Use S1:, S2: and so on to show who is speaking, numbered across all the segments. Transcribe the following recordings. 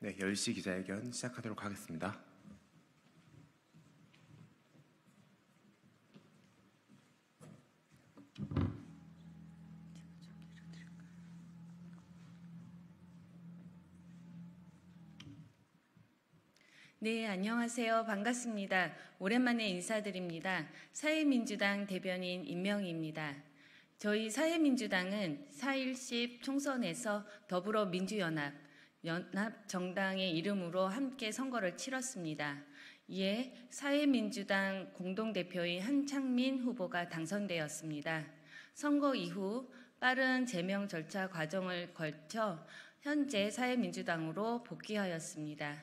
S1: 네, 10시 기자회견 시작하도록 하겠습니다.
S2: 네, 안녕하세요. 반갑습니다. 오랜만에 인사드립니다. 사회민주당 대변인 임명희입니다. 저희 사회민주당은 4.10 총선에서 더불어민주연합, 연합정당의 이름으로 함께 선거를 치렀습니다. 이에 사회민주당 공동대표인 한창민 후보가 당선되었습니다. 선거 이후 빠른 제명 절차 과정을 거쳐 현재 사회민주당으로 복귀하였습니다.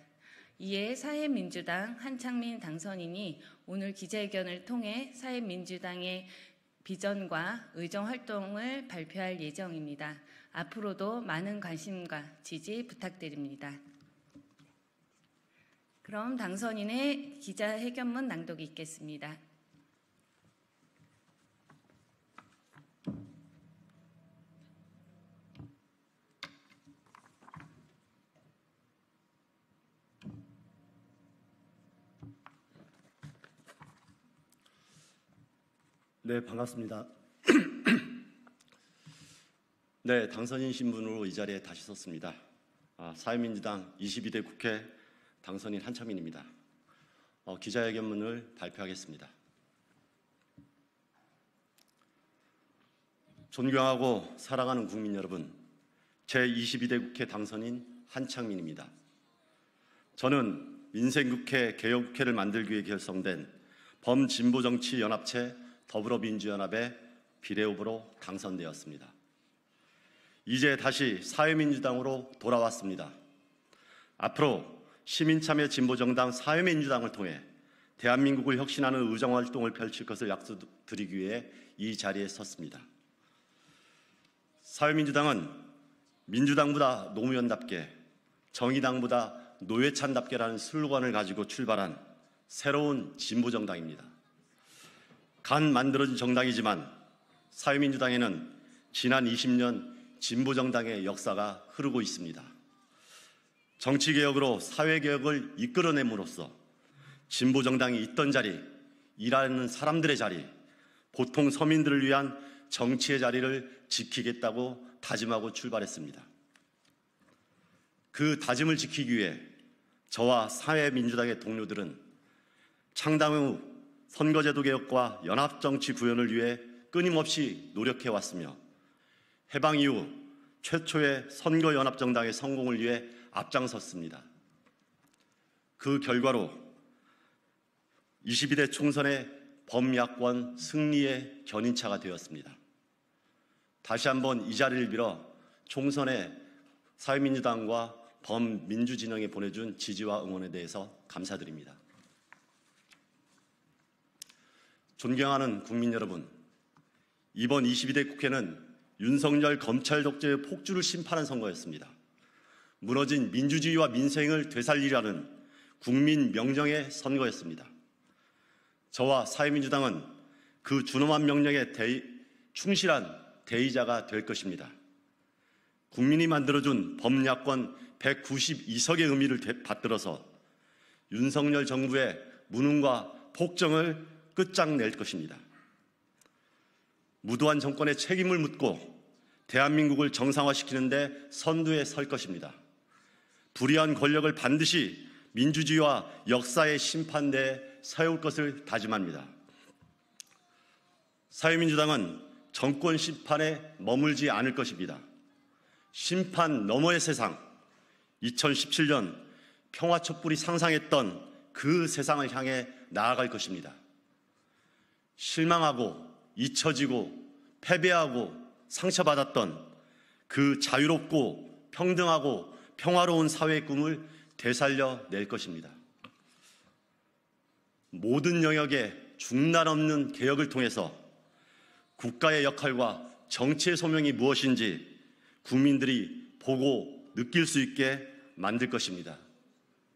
S2: 이에 사회민주당 한창민 당선인이 오늘 기자회견을 통해 사회민주당의 비전과 의정 활동을 발표할 예정입니다. 앞으로도 많은 관심과 지지 부탁드립니다. 그럼 당선인의 기자회견문 낭독이 있겠습니다.
S3: 네, 반갑습니다. 네, 당선인 신분으로 이 자리에 다시 섰습니다. 사회민주당 22대 국회 당선인 한창민입니다. 기자회견문을 발표하겠습니다. 존경하고 사랑하는 국민 여러분, 제22대 국회 당선인 한창민입니다. 저는 민생국회, 개혁국회를 만들기 위해 결성된 범진보정치연합체 더불어민주연합의 비례후보로 당선되었습니다. 이제 다시 사회민주당으로 돌아왔습니다. 앞으로 시민참여 진보정당 사회민주당을 통해 대한민국을 혁신하는 의정활동을 펼칠 것을 약속드리기 위해 이 자리에 섰습니다. 사회민주당은 민주당보다 노무현답게, 정의당보다 노회찬답게라는 슬로건을 가지고 출발한 새로운 진보정당입니다. 간 만들어진 정당이지만 사회민주당에는 지난 20년 진보정당의 역사가 흐르고 있습니다. 정치개혁으로 사회개혁을 이끌어냄으로써 진보정당이 있던 자리, 일하는 사람들의 자리, 보통 서민들을 위한 정치의 자리를 지키겠다고 다짐하고 출발했습니다. 그 다짐을 지키기 위해 저와 사회민주당의 동료들은 창당 후 선거제도 개혁과 연합정치 구현을 위해 끊임없이 노력해왔으며 해방 이후 최초의 선거연합정당의 성공을 위해 앞장섰습니다. 그 결과로 22대 총선의 범야권 승리의 견인차가 되었습니다. 다시 한번 이 자리를 빌어 총선에 사회민주당과 범민주진영에 보내준 지지와 응원에 대해서 감사드립니다. 존경하는 국민 여러분, 이번 22대 국회는 윤석열 검찰 독재의 폭주를 심판한 선거였습니다. 무너진 민주주의와 민생을 되살리라는 국민 명령의 선거였습니다. 저와 사회민주당은 그 준엄한 명령에 충실한 대의자가 될 것입니다. 국민이 만들어준 범야권 192석의 의미를 받들어서 윤석열 정부의 무능과 폭정을 끝장낼 것입니다. 무도한 정권의 책임을 묻고 대한민국을 정상화시키는 데 선두에 설 것입니다. 불의한 권력을 반드시 민주주의와 역사의 심판대에 세울 것을 다짐합니다. 사회민주당은 정권 심판에 머물지 않을 것입니다. 심판 너머의 세상, 2017년 평화촛불이 상상했던 그 세상을 향해 나아갈 것입니다. 실망하고 잊혀지고 패배하고 상처받았던 그 자유롭고 평등하고 평화로운 사회의 꿈을 되살려낼 것입니다. 모든 영역에 중단 없는 개혁을 통해서 국가의 역할과 정치의 소명이 무엇인지 국민들이 보고 느낄 수 있게 만들 것입니다.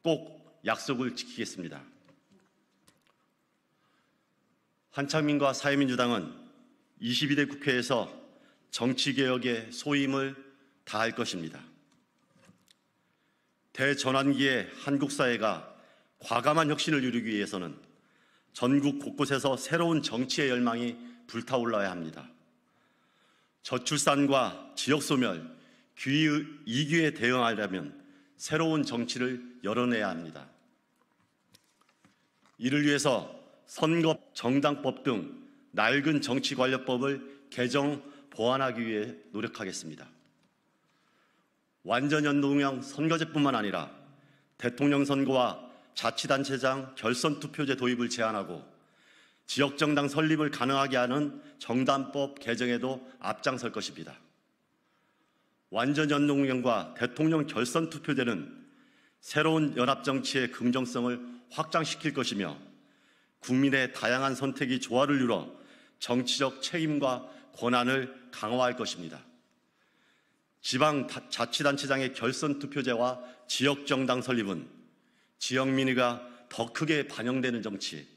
S3: 꼭 약속을 지키겠습니다. 한창민과 사회민주당은 22대 국회에서 정치개혁의 소임을 다할 것입니다. 대전환기의 한국 사회가 과감한 혁신을 이루기 위해서는 전국 곳곳에서 새로운 정치의 열망이 불타올라야 합니다. 저출산과 지역소멸, 이기에 대응하려면 새로운 정치를 열어내야 합니다. 이를 위해서 선거, 정당법 등 낡은 정치관료법을 개정, 보완하기 위해 노력하겠습니다. 완전연동형 선거제뿐만 아니라 대통령 선거와 자치단체장 결선투표제 도입을 제안하고 지역정당 설립을 가능하게 하는 정당법 개정에도 앞장설 것입니다. 완전연동형과 대통령 결선투표제는 새로운 연합정치의 긍정성을 확장시킬 것이며 국민의 다양한 선택이 조화를 이뤄 정치적 책임과 권한을 강화할 것입니다. 지방 자치단체장의 결선투표제와 지역정당 설립은 지역 민의가 더 크게 반영되는 정치,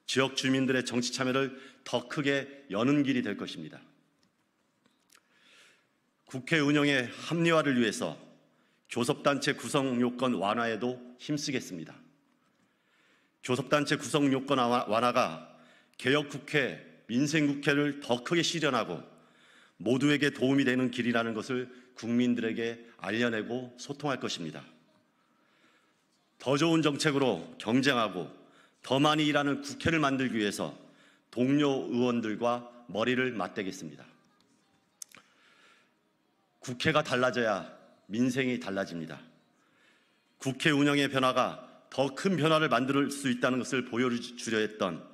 S3: 지역 주민들의 정치 참여를 더 크게 여는 길이 될 것입니다. 국회 운영의 합리화를 위해서 교섭단체 구성 요건 완화에도 힘쓰겠습니다. 교섭단체 구성 요건 완화가 개혁국회, 민생국회를 더 크게 실현하고 모두에게 도움이 되는 길이라는 것을 국민들에게 알려내고 소통할 것입니다. 더 좋은 정책으로 경쟁하고 더 많이 일하는 국회를 만들기 위해서 동료 의원들과 머리를 맞대겠습니다. 국회가 달라져야 민생이 달라집니다. 국회 운영의 변화가 더 큰 변화를 만들 수 있다는 것을 보여주려 했던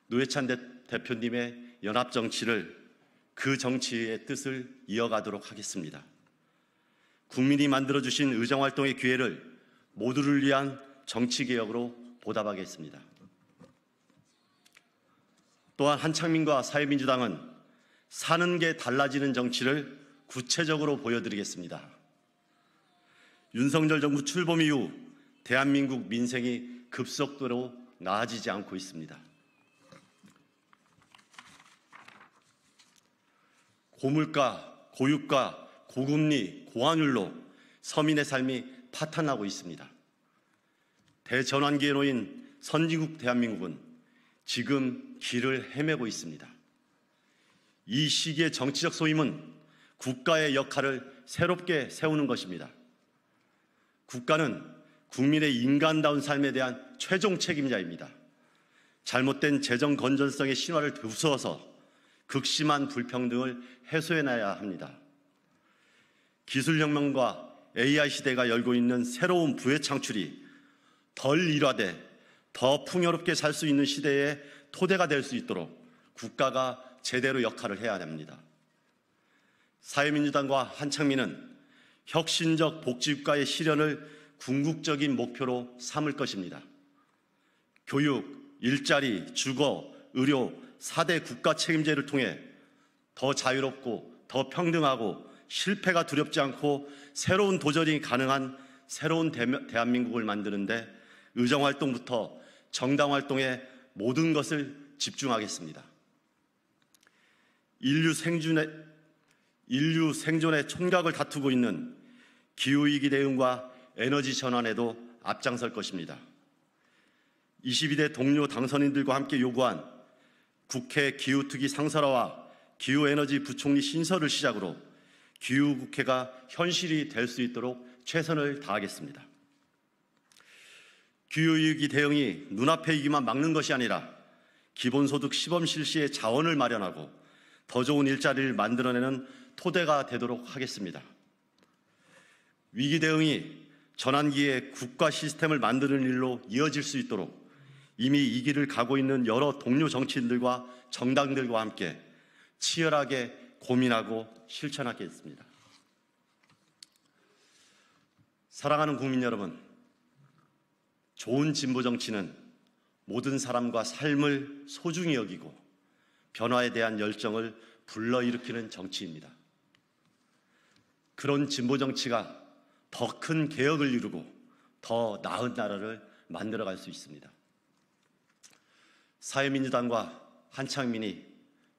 S3: 노회찬 대표님의 연합정치를 그 정치의 뜻을 이어가도록 하겠습니다. 국민이 만들어주신 의정활동의 기회를 모두를 위한 정치개혁으로 보답하겠습니다. 또한 한창민과 사회민주당은 사는 게 달라지는 정치를 구체적으로 보여드리겠습니다. 윤석열 정부 출범 이후 대한민국 민생이 급속도로 나아지지 않고 있습니다. 고물가, 고유가, 고금리, 고환율로 서민의 삶이 파탄나고 있습니다. 대전환기에 놓인 선진국 대한민국은 지금 길을 헤매고 있습니다. 이 시기의 정치적 소임은 국가의 역할을 새롭게 세우는 것입니다. 국가는 국민의 인간다운 삶에 대한 최종 책임자입니다. 잘못된 재정 건전성의 신화를 부수어서 극심한 불평등을 해소해내야 합니다. 기술혁명과 AI 시대가 열고 있는 새로운 부의 창출이 덜 일화돼 더 풍요롭게 살 수 있는 시대의 토대가 될 수 있도록 국가가 제대로 역할을 해야 합니다. 사회민주당과 한창민은 혁신적 복지국가의 실현을 궁극적인 목표로 삼을 것입니다. 교육, 일자리, 주거, 의료, 4대 국가 책임제를 통해 더 자유롭고 더 평등하고 실패가 두렵지 않고 새로운 도전이 가능한 새로운 대한민국을 만드는데 의정활동부터 정당활동에 모든 것을 집중하겠습니다. 인류 생존의 촌각을 다투고 있는 기후위기 대응과 에너지 전환에도 앞장설 것입니다. 22대 동료 당선인들과 함께 요구한 국회 기후특위 상설화와 기후에너지 부총리 신설을 시작으로 기후국회가 현실이 될 수 있도록 최선을 다하겠습니다. 기후위기 대응이 눈앞에 있기만 막는 것이 아니라 기본소득 시범 실시의 자원을 마련하고 더 좋은 일자리를 만들어내는 토대가 되도록 하겠습니다. 위기 대응이 전환기의 국가 시스템을 만드는 일로 이어질 수 있도록 이미 이 길을 가고 있는 여러 동료 정치인들과 정당들과 함께 치열하게 고민하고 실천하겠습니다. 사랑하는 국민 여러분, 좋은 진보 정치는 모든 사람과 삶을 소중히 여기고 변화에 대한 열정을 불러일으키는 정치입니다. 그런 진보 정치가 더 큰 개혁을 이루고 더 나은 나라를 만들어갈 수 있습니다. 사회민주당과 한창민이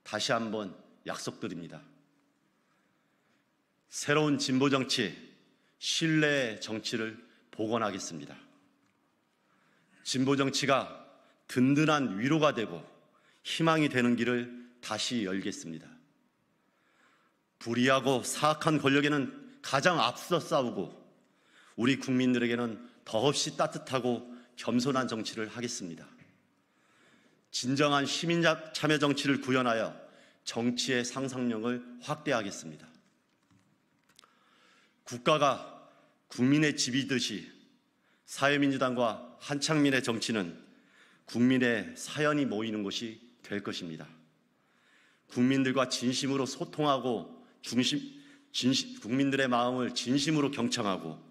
S3: 다시 한번 약속드립니다. 새로운 진보 정치, 신뢰의 정치를 복원하겠습니다. 진보 정치가 든든한 위로가 되고 희망이 되는 길을 다시 열겠습니다. 불의하고 사악한 권력에는 가장 앞서 싸우고 우리 국민들에게는 더없이 따뜻하고 겸손한 정치를 하겠습니다. 진정한 시민 참여 정치를 구현하여 정치의 상상력을 확대하겠습니다. 국가가 국민의 집이듯이 사회민주당과 한창민의 정치는 국민의 사연이 모이는 곳이 될 것입니다. 국민들과 진심으로 소통하고 국민들의 마음을 진심으로 경청하고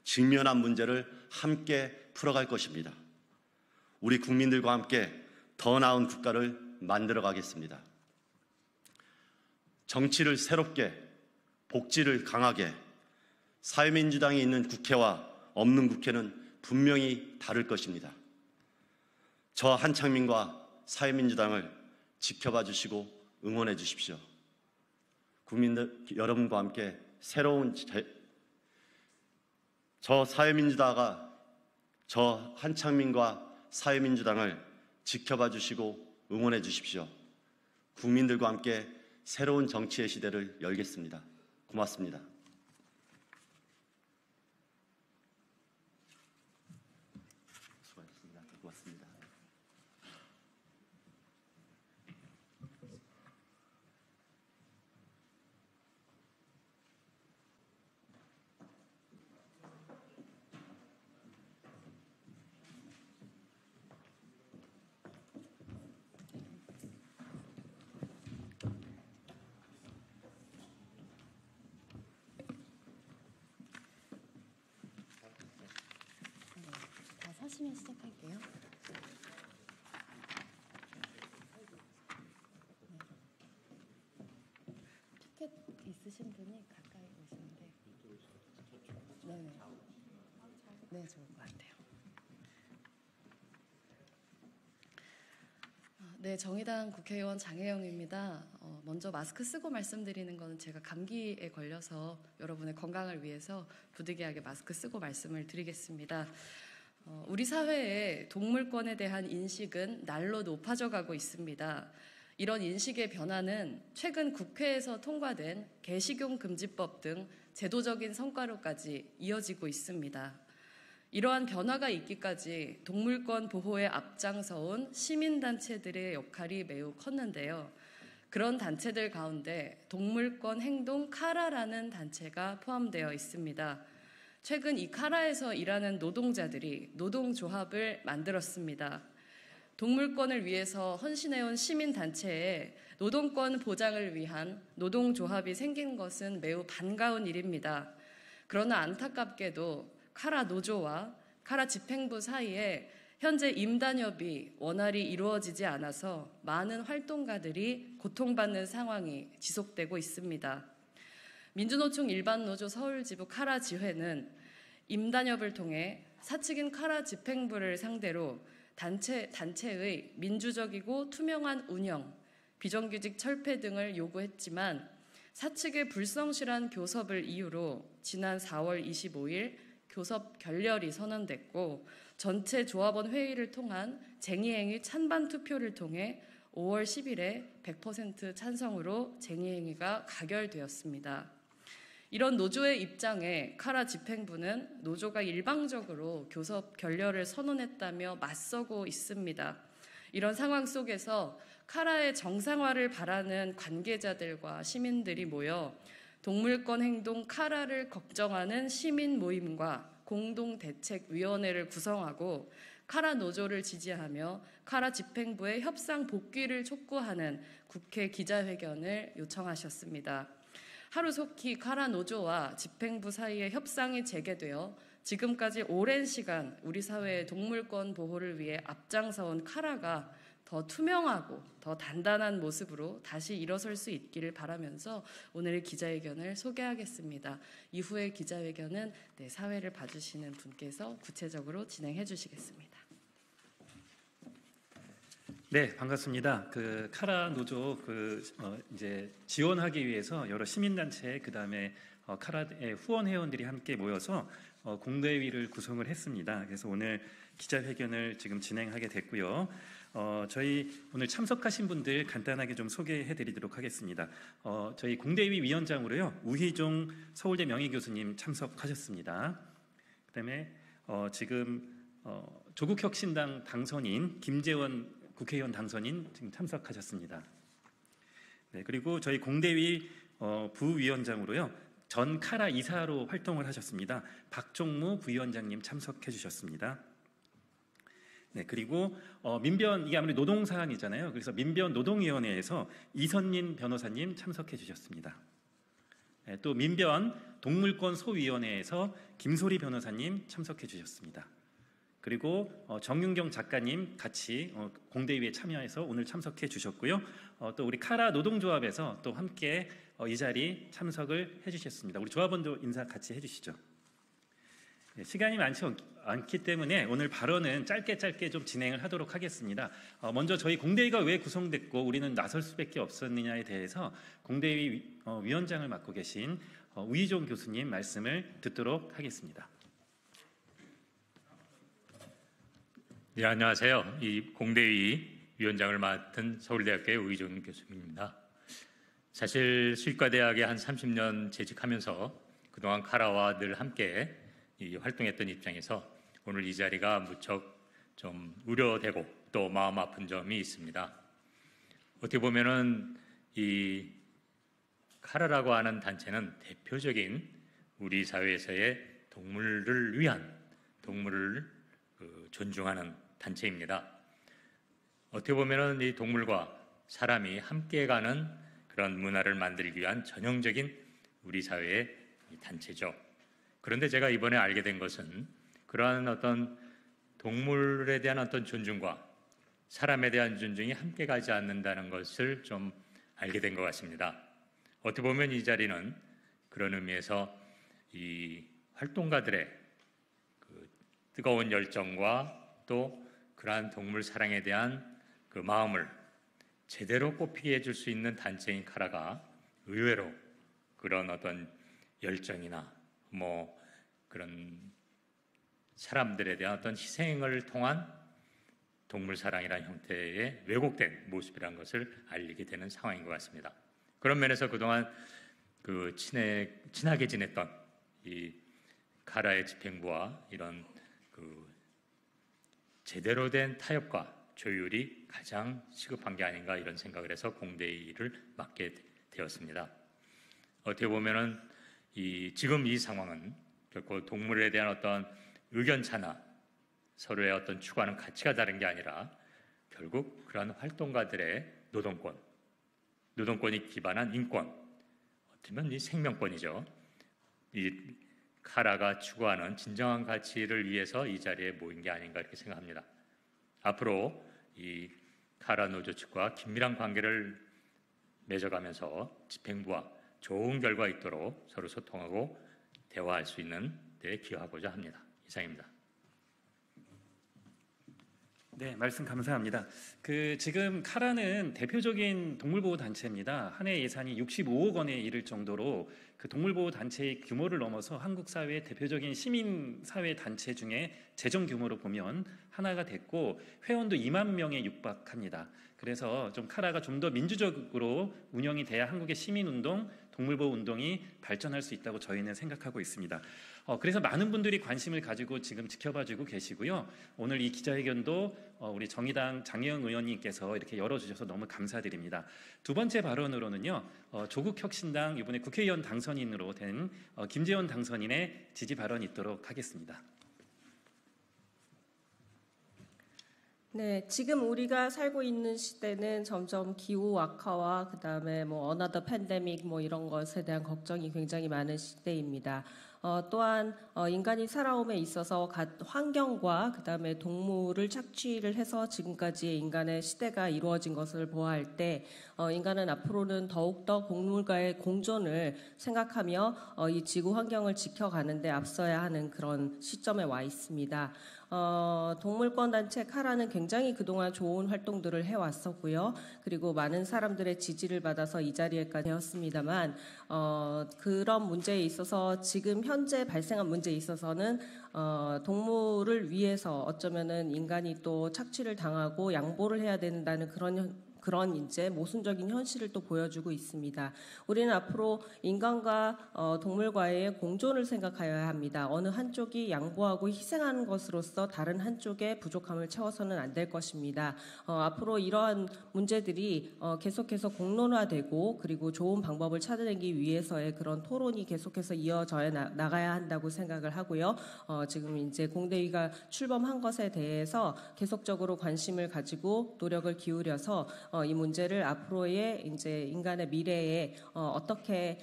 S3: 직면한 문제를 함께 풀어갈 것입니다. 우리 국민들과 함께 더 나은 국가를 만들어 가겠습니다. 정치를 새롭게, 복지를 강하게, 사회민주당이 있는 국회와 없는 국회는 분명히 다를 것입니다. 저 한창민과 사회민주당을 지켜봐 주시고 응원해 주십시오. 국민들 여러분과 함께 새로운 저 한창민과 사회민주당을 지켜봐 주시고 응원해 주십시오. 국민들과 함께 새로운 정치의 시대를 열겠습니다. 고맙습니다. 수고하셨습니다. 고맙습니다.
S2: 다 서시면 시작할게요. 티켓 있으신 분이 가까이 오시는데. 네네. 네, 좋을 것 같아요. 네, 정의당 국회의원 장혜영입니다. 먼저 마스크 쓰고 말씀드리는 거는 제가 감기에 걸려서 여러분의 건강을 위해서 부득이하게 마스크 쓰고 말씀을 드리겠습니다. 우리 사회의 동물권에 대한 인식은 날로 높아져 가고 있습니다. 이런 인식의 변화는 최근 국회에서 통과된 개식용 금지법 등 제도적인 성과로까지 이어지고 있습니다. 이러한 변화가 있기까지 동물권 보호에 앞장서온 시민단체들의 역할이 매우 컸는데요. 그런 단체들 가운데 동물권 행동 카라라는 단체가 포함되어 있습니다. 최근 이 카라에서 일하는 노동자들이 노동조합을 만들었습니다. 동물권을 위해서 헌신해온 시민단체에 노동권 보장을 위한 노동조합이 생긴 것은 매우 반가운 일입니다. 그러나 안타깝게도 카라 노조와 카라 집행부 사이에 현재 임단협이 원활히 이루어지지 않아서 많은 활동가들이 고통받는 상황이 지속되고 있습니다. 민주노총 일반노조 서울지부 카라 지회는 임단협을 통해 사측인 카라 집행부를 상대로 단체의 민주적이고 투명한 운영, 비정규직 철폐 등을 요구했지만 사측의 불성실한 교섭을 이유로 지난 4월 25일 교섭 결렬이 선언됐고 전체 조합원 회의를 통한 쟁의행위 찬반 투표를 통해 5월 10일에 100% 찬성으로 쟁의행위가 가결되었습니다. 이런 노조의 입장에 카라 집행부는 노조가 일방적으로 교섭 결렬을 선언했다며 맞서고 있습니다. 이런 상황 속에서 카라의 정상화를 바라는 관계자들과 시민들이 모여 동물권 행동 카라를 걱정하는 시민 모임과 공동대책위원회를 구성하고 카라 노조를 지지하며 카라 집행부의 협상 복귀를 촉구하는 국회 기자회견을 요청하셨습니다. 하루속히 카라 노조와 집행부 사이의 협상이 재개되어 지금까지 오랜 시간 우리 사회의 동물권 보호를 위해 앞장서온 카라가 더 투명하고 더 단단한 모습으로 다시 일어설 수 있기를 바라면서 오늘의 기자회견을 소개하겠습니다. 이후의 기자회견은 사회를 봐주시는 분께서 구체적으로 진행해 주시겠습니다.
S4: 네, 반갑습니다. 그 카라 노조 이제 지원하기 위해서 여러 시민단체 그다음에 카라의 후원 회원들이 함께 모여서 공대위를 구성을 했습니다. 그래서 오늘 기자회견을 지금 진행하게 됐고요. 저희 오늘 참석하신 분들 간단하게 좀 소개해드리도록 하겠습니다. 저희 공대위 위원장으로요 우희종 서울대 명예교수님 참석하셨습니다. 그다음에 지금 조국혁신당 당선인 김재원 국회의원 당선인 지금 참석하셨습니다. 네, 그리고 저희 공대위 부위원장으로요 전 카라 이사로 활동을 하셨습니다. 박종무 부위원장님 참석해 주셨습니다. 네, 그리고 민변 이게 아무래도 노동 사안이잖아요. 그래서 민변 노동위원회에서 이선민 변호사님 참석해 주셨습니다. 네, 또 민변 동물권 소위원회에서 김소리 변호사님 참석해 주셨습니다. 그리고 정윤경 작가님 같이 공대위에 참여해서 오늘 참석해 주셨고요. 또 우리 카라 노동조합에서 또 함께 이 자리 참석을 해주셨습니다. 우리 조합원도 인사 같이 해주시죠. 네, 시간이 많지 않기 때문에 오늘 발언은 짧게 좀 진행을 하도록 하겠습니다. 먼저 저희 공대위가 왜 구성됐고 우리는 나설 수밖에 없었느냐에 대해서 공대위 위원장을 맡고 계신 우희종 교수님 말씀을 듣도록 하겠습니다.
S5: 네, 안녕하세요. 이 공대위 위원장을 맡은 서울대학교의 우희종 교수입니다. 사실 수의과대학에 한 30년 재직하면서 그동안 카라와 늘 함께 활동했던 입장에서 오늘 이 자리가 무척 좀 우려되고 또 마음 아픈 점이 있습니다. 어떻게 보면은 이 카라라고 하는 단체는 대표적인 우리 사회에서의 동물을 위한 동물을 존중하는 단체입니다. 어떻게 보면은 이 동물과 사람이 함께 가는 그런 문화를 만들기 위한 전형적인 우리 사회의 단체죠. 그런데 제가 이번에 알게 된 것은 그러한 어떤 동물에 대한 어떤 존중과 사람에 대한 존중이 함께 가지 않는다는 것을 좀 알게 된 것 같습니다. 어떻게 보면 이 자리는 그런 의미에서 이 활동가들의 그 뜨거운 열정과 또 그러한 동물 사랑에 대한 그 마음을 제대로 꽃피게 해줄 수 있는 단체인 카라가 의외로 그런 어떤 열정이나 뭐 그런 사람들에 대한 어떤 희생을 통한 동물 사랑이라는 형태의 왜곡된 모습이라는 것을 알리게 되는 상황인 것 같습니다. 그런 면에서 그동안 그 친하게 지냈던 이 카라의 집행부와 이런 그 제대로 된 타협과 조율이 가장 시급한 게 아닌가 이런 생각을 해서 공대위를 맡게 되었습니다. 어떻게 보면은 지금 이 상황은 결코 동물에 대한 어떤 의견 차나 서로의 어떤 추구하는 가치가 다른 게 아니라 결국 그러한 활동가들의 노동권이 기반한 인권, 어쩌면 이 생명권이죠. 이 카라가 추구하는 진정한 가치를 위해서 이 자리에 모인 게 아닌가 이렇게 생각합니다. 앞으로 이 카라 노조 측과 긴밀한 관계를 맺어가면서 집행부와 좋은 결과 있도록 서로 소통하고 대화할 수 있는 데 기여하고자 합니다. 이상입니다.
S4: 네, 말씀 감사합니다. 지금 카라는 대표적인 동물보호 단체입니다. 한 해 예산이 65억 원에 이를 정도로 그 동물보호 단체의 규모를 넘어서 한국 사회의 대표적인 시민 사회 단체 중에 재정 규모로 보면 하나가 됐고 회원도 2만 명에 육박합니다. 그래서 좀 카라가 좀 더 민주적으로 운영이 돼야 한국의 시민운동, 동물보호 운동이 발전할 수 있다고 저희는 생각하고 있습니다. 그래서 많은 분들이 관심을 가지고 지금 지켜봐주고 계시고요. 오늘 이 기자회견도 우리 정의당 장혜영 의원님께서 이렇게 열어주셔서 너무 감사드립니다. 두 번째 발언으로는요. 조국혁신당 이번에 국회의원 당선인으로 된 김재원 당선인의 지지 발언이 있도록 하겠습니다.
S6: 네, 지금 우리가 살고 있는 시대는 점점 기후 악화와 그다음에 뭐 another pandemic 뭐 이런 것에 대한 걱정이 굉장히 많은 시대입니다. 또한 인간이 살아옴에 있어서 환경과 그다음에 동물을 착취를 해서 지금까지의 인간의 시대가 이루어진 것을 보아할 때 인간은 앞으로는 더욱더 동물과의 공존을 생각하며 이 지구 환경을 지켜가는 데 앞서야 하는 그런 시점에 와 있습니다. 동물권 단체 카라는 굉장히 그동안 좋은 활동들을 해왔었고요. 그리고 많은 사람들의 지지를 받아서 이 자리에까지 되었습니다만 그런 문제에 있어서 지금 현재 발생한 문제에 있어서는 동물을 위해서 어쩌면은 인간이 또 착취를 당하고 양보를 해야 된다는 그런 이제 모순적인 현실을 또 보여주고 있습니다. 우리는 앞으로 인간과 동물과의 공존을 생각하여야 합니다. 어느 한쪽이 양보하고 희생하는 것으로서 다른 한쪽의 부족함을 채워서는 안 될 것입니다. 앞으로 이러한 문제들이 계속해서 공론화되고 그리고 좋은 방법을 찾아내기 위해서의 그런 토론이 계속해서 이어져 나가야 한다고 생각을 하고요. 지금 이제 공대위가 출범한 것에 대해서 계속적으로 관심을 가지고 노력을 기울여서 이 문제를 앞으로의 이제 인간의 미래에 어떻게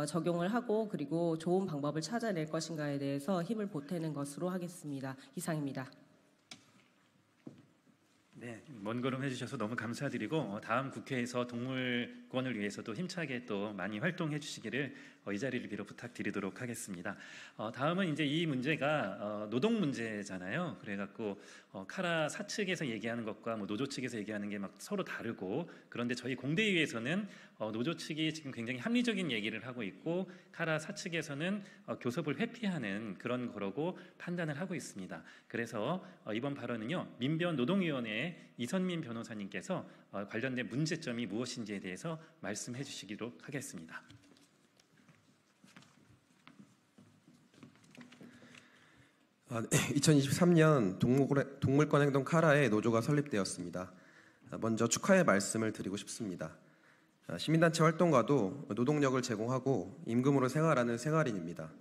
S6: 적용을 하고 그리고 좋은 방법을 찾아낼 것인가에 대해서 힘을 보태는 것으로 하겠습니다. 이상입니다.
S4: 네, 먼 걸음 해주셔서 너무 감사드리고 다음 국회에서 동물권을 위해서도 힘차게 또 많이 활동해 주시기를 이 자리를 빌어 부탁드리도록 하겠습니다. 다음은 이제 이 문제가 노동 문제잖아요. 그래갖고 카라 사측에서 얘기하는 것과 뭐 노조 측에서 얘기하는 게 막 서로 다르고 그런데 저희 공대위에서는 노조 측이 지금 굉장히 합리적인 얘기를 하고 있고 카라 사측에서는 교섭을 회피하는 그런 거라고 판단을 하고 있습니다. 그래서 이번 발언은요 민변 노동위원회 이선민 변호사님께서 관련된 문제점이 무엇인지에 대해서 말씀해 주시도록 하겠습니다.
S1: 2023년 동물권 행동 카라의 노조가 설립되었습니다. 먼저 축하의 말씀을 드리고 싶습니다. 시민단체 활동가도 노동력을 제공하고 임금으로 생활하는 생활인입니다.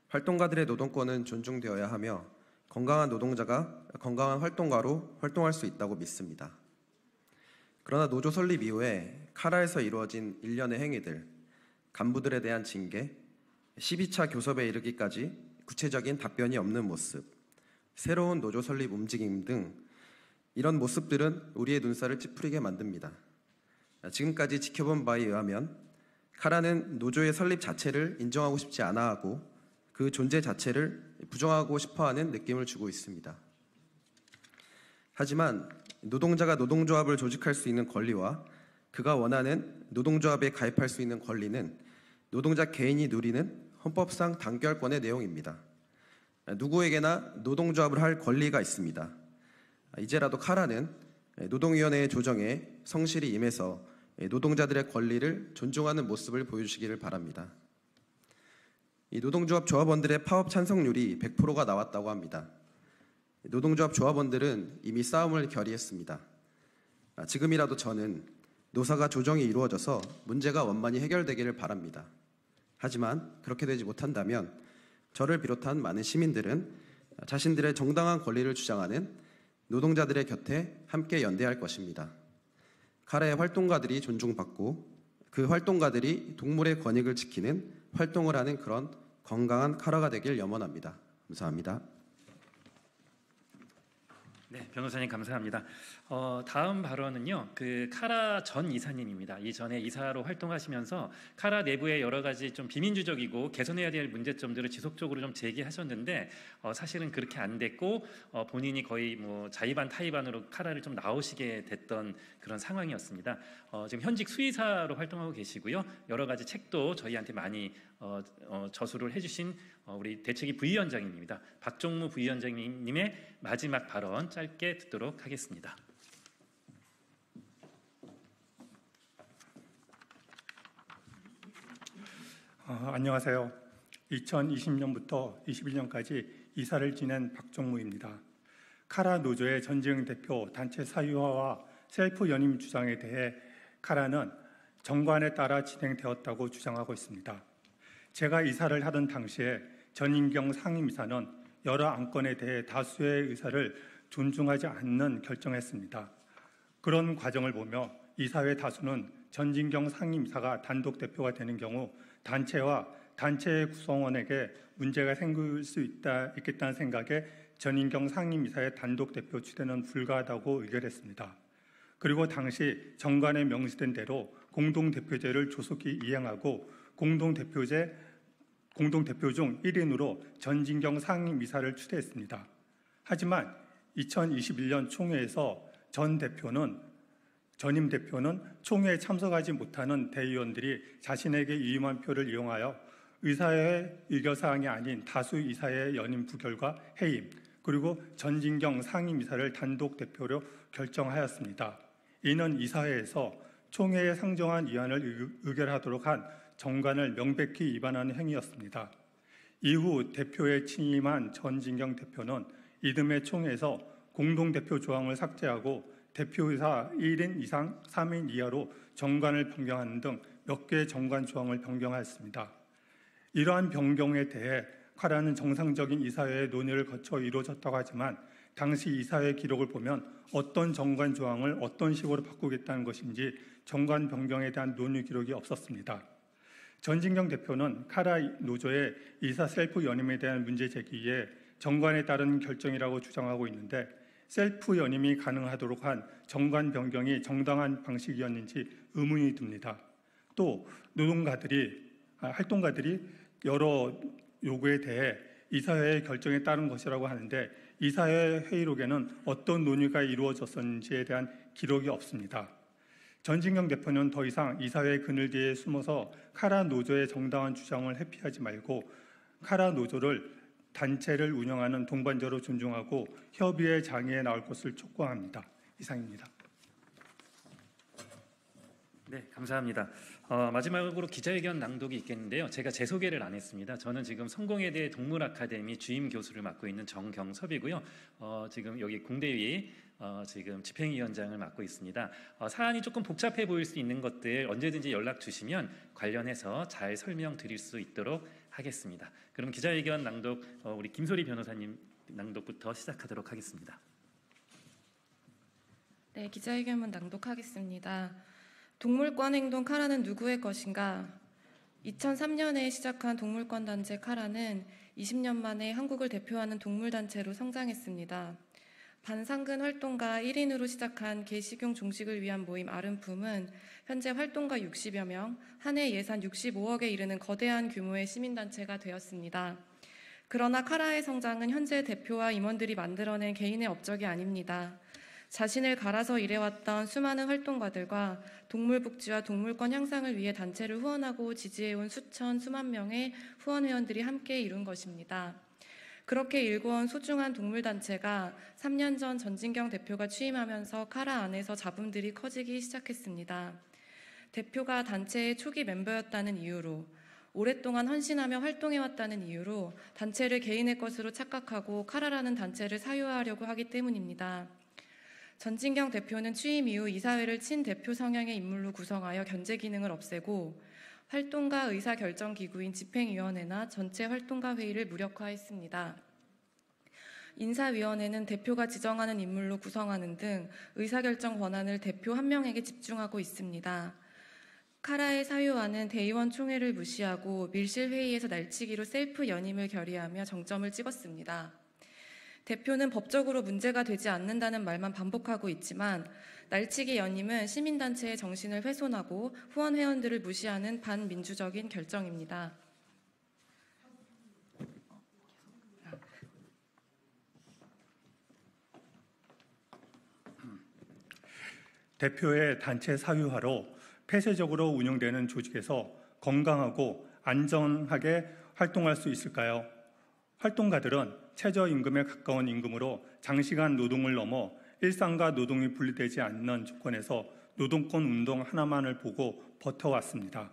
S1: 활동가들의 노동권은 존중되어야 하며 건강한 노동자가 건강한 활동가로 활동할 수 있다고 믿습니다. 그러나 노조 설립 이후에 카라에서 이루어진 일련의 행위들, 간부들에 대한 징계, 12차 교섭에 이르기까지 구체적인 답변이 없는 모습, 새로운 노조 설립 움직임 등 이런 모습들은 우리의 눈살을 찌푸리게 만듭니다. 지금까지 지켜본 바에 의하면 카라는 노조의 설립 자체를 인정하고 싶지 않아 하고 그 존재 자체를 부정하고 싶어하는 느낌을 주고 있습니다. 하지만 노동자가 노동조합을 조직할 수 있는 권리와 그가 원하는 노동조합에 가입할 수 있는 권리는 노동자 개인이 누리는 헌법상 당결권의 내용입니다. 누구에게나 노동조합을 할 권리가 있습니다. 이제라도 카라는 노동위원회의 조정에 성실히 임해서 노동자들의 권리를 존중하는 모습을 보여주시기를 바랍니다. 이 노동조합 조합원들의 파업 찬성률이 100%가 나왔다고 합니다. 노동조합 조합원들은 이미 싸움을 결의했습니다. 지금이라도 저는 노사가 조정이 이루어져서 문제가 원만히 해결되기를 바랍니다. 하지만 그렇게 되지 못한다면 저를 비롯한 많은 시민들은 자신들의 정당한 권리를 주장하는 노동자들의 곁에 함께 연대할 것입니다. 카라의 활동가들이 존중받고 그 활동가들이 동물의 권익을 지키는 활동을 하는 그런 건강한 카라가 되길 염원합니다. 감사합니다.
S4: 네, 변호사님 감사합니다. 다음 발언은요, 그 카라 전 이사님입니다. 이전에 이사로 활동하시면서 카라 내부의 여러 가지 좀 비민주적이고 개선해야 될 문제점들을 지속적으로 좀 제기하셨는데 사실은 그렇게 안 됐고 본인이 거의 뭐 자의반 타의반으로 카라를 좀 나오시게 됐던 그런 상황이었습니다. 지금 현직 수의사로 활동하고 계시고요. 여러 가지 책도 저희한테 많이 저수를 해주신 우리 대책위 부위원장님입니다. 박종무 부위원장님의 마지막 발언 짧게 듣도록 하겠습니다.
S7: 안녕하세요. 2020년부터 21년까지 이사를 지낸 박종무입니다. 카라 노조의 전지흥 대표 단체 사유화와 셀프 연임 주장에 대해 카라는 정관에 따라 진행되었다고 주장하고 있습니다. 제가 이사를 하던 당시에 전인경 상임이사는 여러 안건에 대해 다수의 의사를 존중하지 않는 결정했습니다. 그런 과정을 보며 이사회 다수는 전진경 상임이사가 단독 대표가 되는 경우 단체와 단체의 구성원에게 문제가 생길 수 있겠다는 생각에 전인경 상임이사의 단독 대표 추대는 불가하다고 의결했습니다. 그리고 당시 정관에 명시된 대로 공동대표제를 조속히 이행하고 공동대표 중 1인으로 전진경 상임이사를 추대했습니다. 하지만 2021년 총회에서 전임 대표는 총회에 참석하지 못하는 대의원들이 자신에게 위임한 표를 이용하여 의사회 의결사항이 아닌 다수 이사회 연임 부결과 해임, 그리고 전진경 상임이사를 단독 대표로 결정하였습니다. 이는 이사회에서 총회에 상정한 위안을 의결하도록 한 정관을 명백히 위반하는 행위였습니다. 이후 대표에 취임한 전진경 대표는 이듬해 총회에서 공동대표 조항을 삭제하고 대표이사 1인 이상 3인 이하로 정관을 변경하는 등 몇 개의 정관 조항을 변경하였습니다. 이러한 변경에 대해 카라는 정상적인 이사회의 논의를 거쳐 이루어졌다고 하지만 당시 이사회 기록을 보면 어떤 정관 조항을 어떤 식으로 바꾸겠다는 것인지 정관 변경에 대한 논의 기록이 없었습니다. 전진경 대표는 카라 노조의 이사 셀프 연임에 대한 문제 제기에 정관에 따른 결정이라고 주장하고 있는데 셀프 연임이 가능하도록 한 정관 변경이 정당한 방식이었는지 의문이 듭니다. 또 활동가들이 여러 요구에 대해 이사회의 결정에 따른 것이라고 하는데 이사회 회의록에는 어떤 논의가 이루어졌는지에 대한 기록이 없습니다. 전진경 대표는 더 이상 이사회 그늘 뒤에 숨어서 카라 노조의 정당한 주장을 회피하지 말고 카라 노조를 단체를 운영하는 동반자로 존중하고 협의의 장에 나올 것을 촉구합니다. 이상입니다.
S4: 네, 감사합니다. 마지막으로 기자회견 낭독이 있겠는데요. 제가 제 소개를 안 했습니다. 저는 지금 성공회대 동물아카데미 주임 교수를 맡고 있는 정경섭이고요. 지금 여기 공대위 지금 집행위원장을 맡고 있습니다. 사안이 조금 복잡해 보일 수 있는 것들 언제든지 연락 주시면 관련해서 잘 설명드릴 수 있도록 하겠습니다. 그럼 기자회견 낭독 우리 김소리 변호사님 낭독부터 시작하도록 하겠습니다.
S8: 네, 기자회견문 낭독하겠습니다. 동물권 행동 카라는 누구의 것인가? 2003년에 시작한 동물권 단체 카라는 20년 만에 한국을 대표하는 동물단체로 성장했습니다. 반상근 활동가 1인으로 시작한 개식용 종식을 위한 모임 아름품은 현재 활동가 60여 명, 한 해 예산 65억에 이르는 거대한 규모의 시민단체가 되었습니다. 그러나 카라의 성장은 현재 대표와 임원들이 만들어낸 개인의 업적이 아닙니다. 자신을 갈아서 일해왔던 수많은 활동가들과 동물 복지와 동물권 향상을 위해 단체를 후원하고 지지해온 수만 명의 후원 회원들이 함께 이룬 것입니다. 그렇게 일궈온 소중한 동물단체가 3년 전 전진경 대표가 취임하면서 카라 안에서 잡음들이 커지기 시작했습니다. 대표가 단체의 초기 멤버였다는 이유로, 오랫동안 헌신하며 활동해왔다는 이유로 단체를 개인의 것으로 착각하고 카라라는 단체를 사유화하려고 하기 때문입니다. 전진경 대표는 취임 이후 이사회를 친대표 성향의 인물로 구성하여 견제 기능을 없애고 활동가 의사결정기구인 집행위원회나 전체 활동가 회의를 무력화했습니다. 인사위원회는 대표가 지정하는 인물로 구성하는 등 의사결정 권한을 대표 한 명에게 집중하고 있습니다. 카라의 사유화는 대의원 총회를 무시하고 밀실회의에서 날치기로 셀프 연임을 결의하며 정점을 찍었습니다. 대표는 법적으로 문제가 되지 않는다는 말만 반복하고 있지만 날치기 연임은 시민단체의 정신을 훼손하고 후원 회원들을 무시하는 반민주적인 결정입니다.
S7: 대표의 단체 사유화로 폐쇄적으로 운영되는 조직에서 건강하고 안전하게 활동할 수 있을까요? 활동가들은 최저임금에 가까운 임금으로 장시간 노동을 넘어 일상과 노동이 분리되지 않는 조건에서 노동권 운동 하나만을 보고 버텨왔습니다.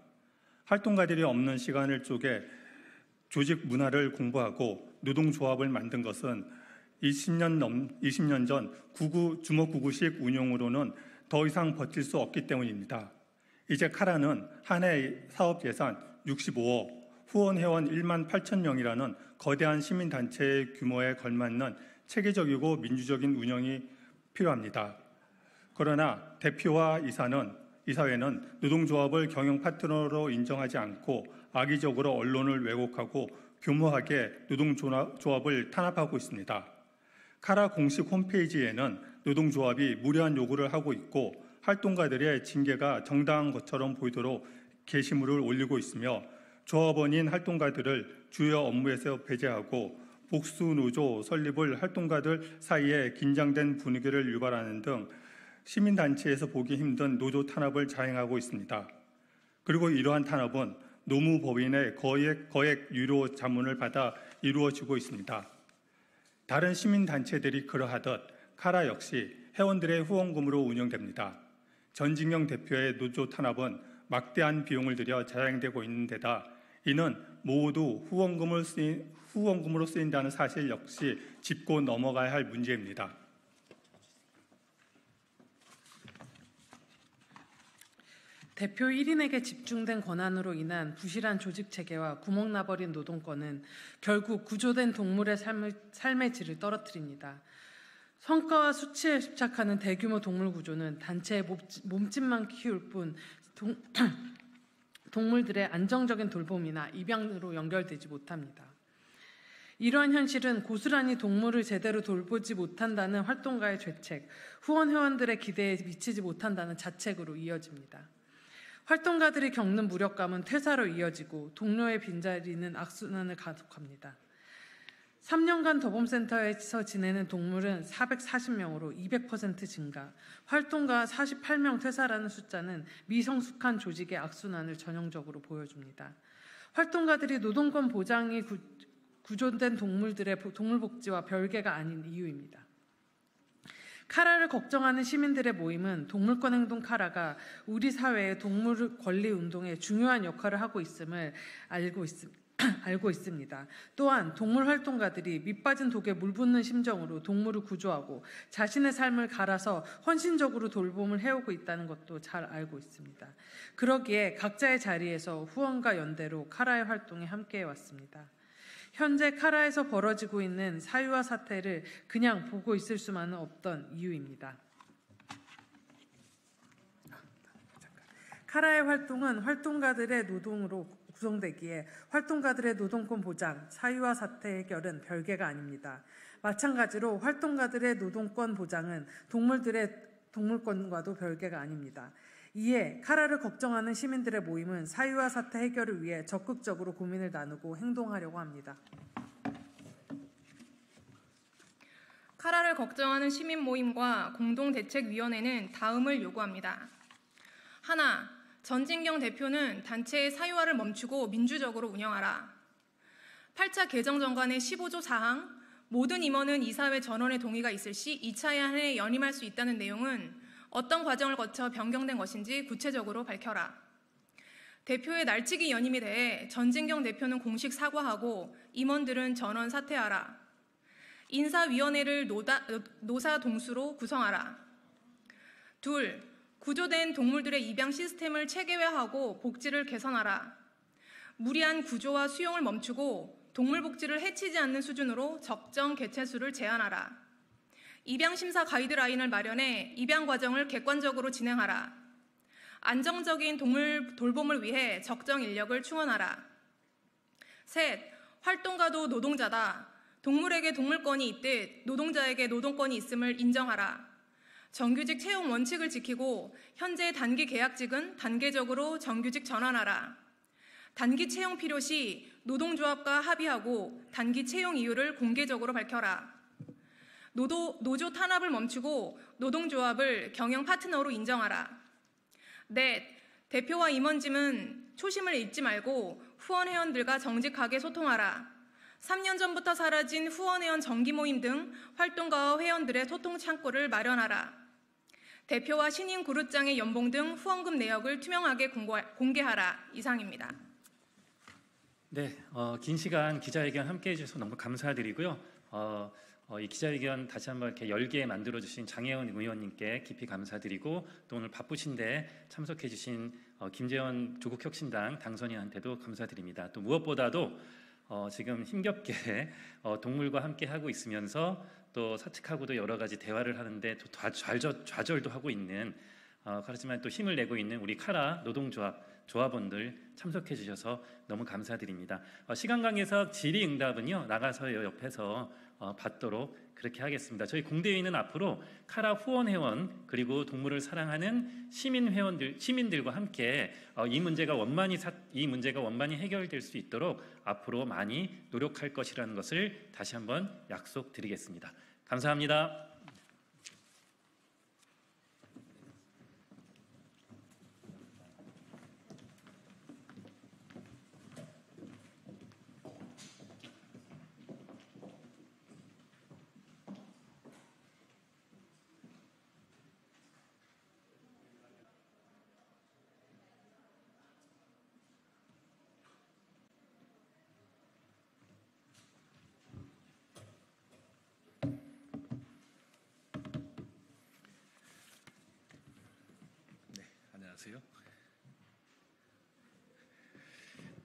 S7: 활동가들이 없는 시간을 쪼개 조직 문화를 공부하고 노동조합을 만든 것은 20년 전 주먹구구식 운영으로는 더 이상 버틸 수 없기 때문입니다. 이제 카라는 한 해 사업 예산 65억, 후원 회원 1만 8천 명이라는 거대한 시민단체의 규모에 걸맞는 체계적이고 민주적인 운영이 필요합니다. 그러나 대표와 이사회는 노동조합을 경영 파트너로 인정하지 않고 악의적으로 언론을 왜곡하고 교모하게 노동조합을 탄압하고 있습니다. 카라 공식 홈페이지에는 노동조합이 무리한 요구를 하고 있고 활동가들의 징계가 정당한 것처럼 보이도록 게시물을 올리고 있으며 조합원인 활동가들을 주요 업무에서 배제하고 복수노조 설립을 활동가들 사이에 긴장된 분위기를 유발하는 등 시민단체에서 보기 힘든 노조 탄압을 자행하고 있습니다. 그리고 이러한 탄압은 노무법인의 거액 유료 자문을 받아 이루어지고 있습니다. 다른 시민단체들이 그러하듯 카라 역시 회원들의 후원금으로 운영됩니다. 전진경 대표의 노조 탄압은 막대한 비용을 들여 자행되고 있는 데다 이는 모두 후원금으로 쓰인다는 사실 역시 짚고 넘어가야 할 문제입니다.
S9: 대표 1인에게 집중된 권한으로 인한 부실한 조직 체계와 구멍 나버린 노동권은 결국 구조된 동물의 삶의 질을 떨어뜨립니다. 성과와 수치에 집착하는 대규모 동물 구조는 단체의 몸집만 키울 뿐 동물들의 안정적인 돌봄이나 입양으로 연결되지 못합니다. 이러한 현실은 고스란히 동물을 제대로 돌보지 못한다는 활동가의 죄책, 후원 회원들의 기대에 미치지 못한다는 자책으로 이어집니다. 활동가들이 겪는 무력감은 퇴사로 이어지고 동료의 빈자리는 악순환을 가속합니다. 3년간 더봄센터에서 지내는 동물은 440명으로 200% 증가, 활동가 48명 퇴사라는 숫자는 미성숙한 조직의 악순환을 전형적으로 보여줍니다. 활동가들이 노동권 보장이 구조된 동물들의 동물복지와 별개가 아닌 이유입니다. 카라를 걱정하는 시민들의 모임은 동물권 행동 카라가 우리 사회의 동물 권리 운동에 중요한 역할을 하고 있음을 알고 있습니다. 또한 동물 활동가들이 밑빠진 독에 물 붓는 심정으로 동물을 구조하고 자신의 삶을 갈아서 헌신적으로 돌봄을 해오고 있다는 것도 잘 알고 있습니다. 그러기에 각자의 자리에서 후원과 연대로 카라의 활동에 함께해왔습니다. 현재 카라에서 벌어지고 있는 사유화 사태를 그냥 보고 있을 수만은 없던 이유입니다. 카라의 활동은 활동가들의 노동으로 구성되기에 활동가들의 노동권 보장, 사유화 사태 해결은 별개가 아닙니다. 마찬가지로 활동가들의 노동권 보장은 동물들의 동물권과도 별개가 아닙니다. 이에 카라를 걱정하는 시민들의 모임은 사유화 사태 해결을 위해 적극적으로 고민을 나누고 행동하려고 합니다.
S10: 카라를 걱정하는 시민 모임과 공동대책위원회는 다음을 요구합니다. 하나, 전진경 대표는 단체의 사유화를 멈추고 민주적으로 운영하라. 8차 개정 정관의 15조 4항, 모든 임원은 이사회 전원의 동의가 있을 시 2차 안에 연임할 수 있다는 내용은 어떤 과정을 거쳐 변경된 것인지 구체적으로 밝혀라. 대표의 날치기 연임에 대해 전진경 대표는 공식 사과하고 임원들은 전원 사퇴하라. 인사위원회를 노사 동수로 구성하라. 둘, 구조된 동물들의 입양 시스템을 체계화하고 복지를 개선하라. 무리한 구조와 수용을 멈추고 동물 복지를 해치지 않는 수준으로 적정 개체수를 제한하라. 입양 심사 가이드라인을 마련해 입양 과정을 객관적으로 진행하라. 안정적인 동물 돌봄을 위해 적정 인력을 충원하라. 셋, 활동가도 노동자다. 동물에게 동물권이 있듯 노동자에게 노동권이 있음을 인정하라. 정규직 채용 원칙을 지키고 현재 단기 계약직은 단계적으로 정규직 전환하라. 단기 채용 필요시 노동조합과 합의하고 단기 채용 이유를 공개적으로 밝혀라. 노조 탄압을 멈추고 노동조합을 경영 파트너로 인정하라. 넷, 대표와 임원진은 초심을 잃지 말고 후원 회원들과 정직하게 소통하라. 3년 전부터 사라진 후원 회원 정기 모임 등 활동가와 회원들의 소통 창구를 마련하라. 대표와 신임 그룹장의 연봉 등 후원금 내역을 투명하게 공개하라. 이상입니다.
S4: 네, 긴 시간 기자회견 함께해 주셔서 너무 감사드리고요. 이 기자회견 다시 한번 이렇게 열게 만들어주신 장혜원 의원님께 깊이 감사드리고 또 오늘 바쁘신데 참석해주신 김재원 조국혁신당 당선인한테도 감사드립니다. 또 무엇보다도 지금 힘겹게 동물과 함께 하고 있으면서 또 사측하고도 여러 가지 대화를 하는데 또 좌절도 하고 있는 그렇지만 또 힘을 내고 있는 우리 카라 노동조합 조합원들 참석해 주셔서 너무 감사드립니다. 시간 관계상 질의응답은요 나가서 옆에서 받도록 그렇게 하겠습니다. 저희 공대위는 앞으로 카라 후원 회원 그리고 동물을 사랑하는 시민들과 함께 이 문제가 원만히 해결될 수 있도록 앞으로 많이 노력할 것이라는 것을 다시 한번 약속드리겠습니다. 감사합니다.
S11: 안녕하세요.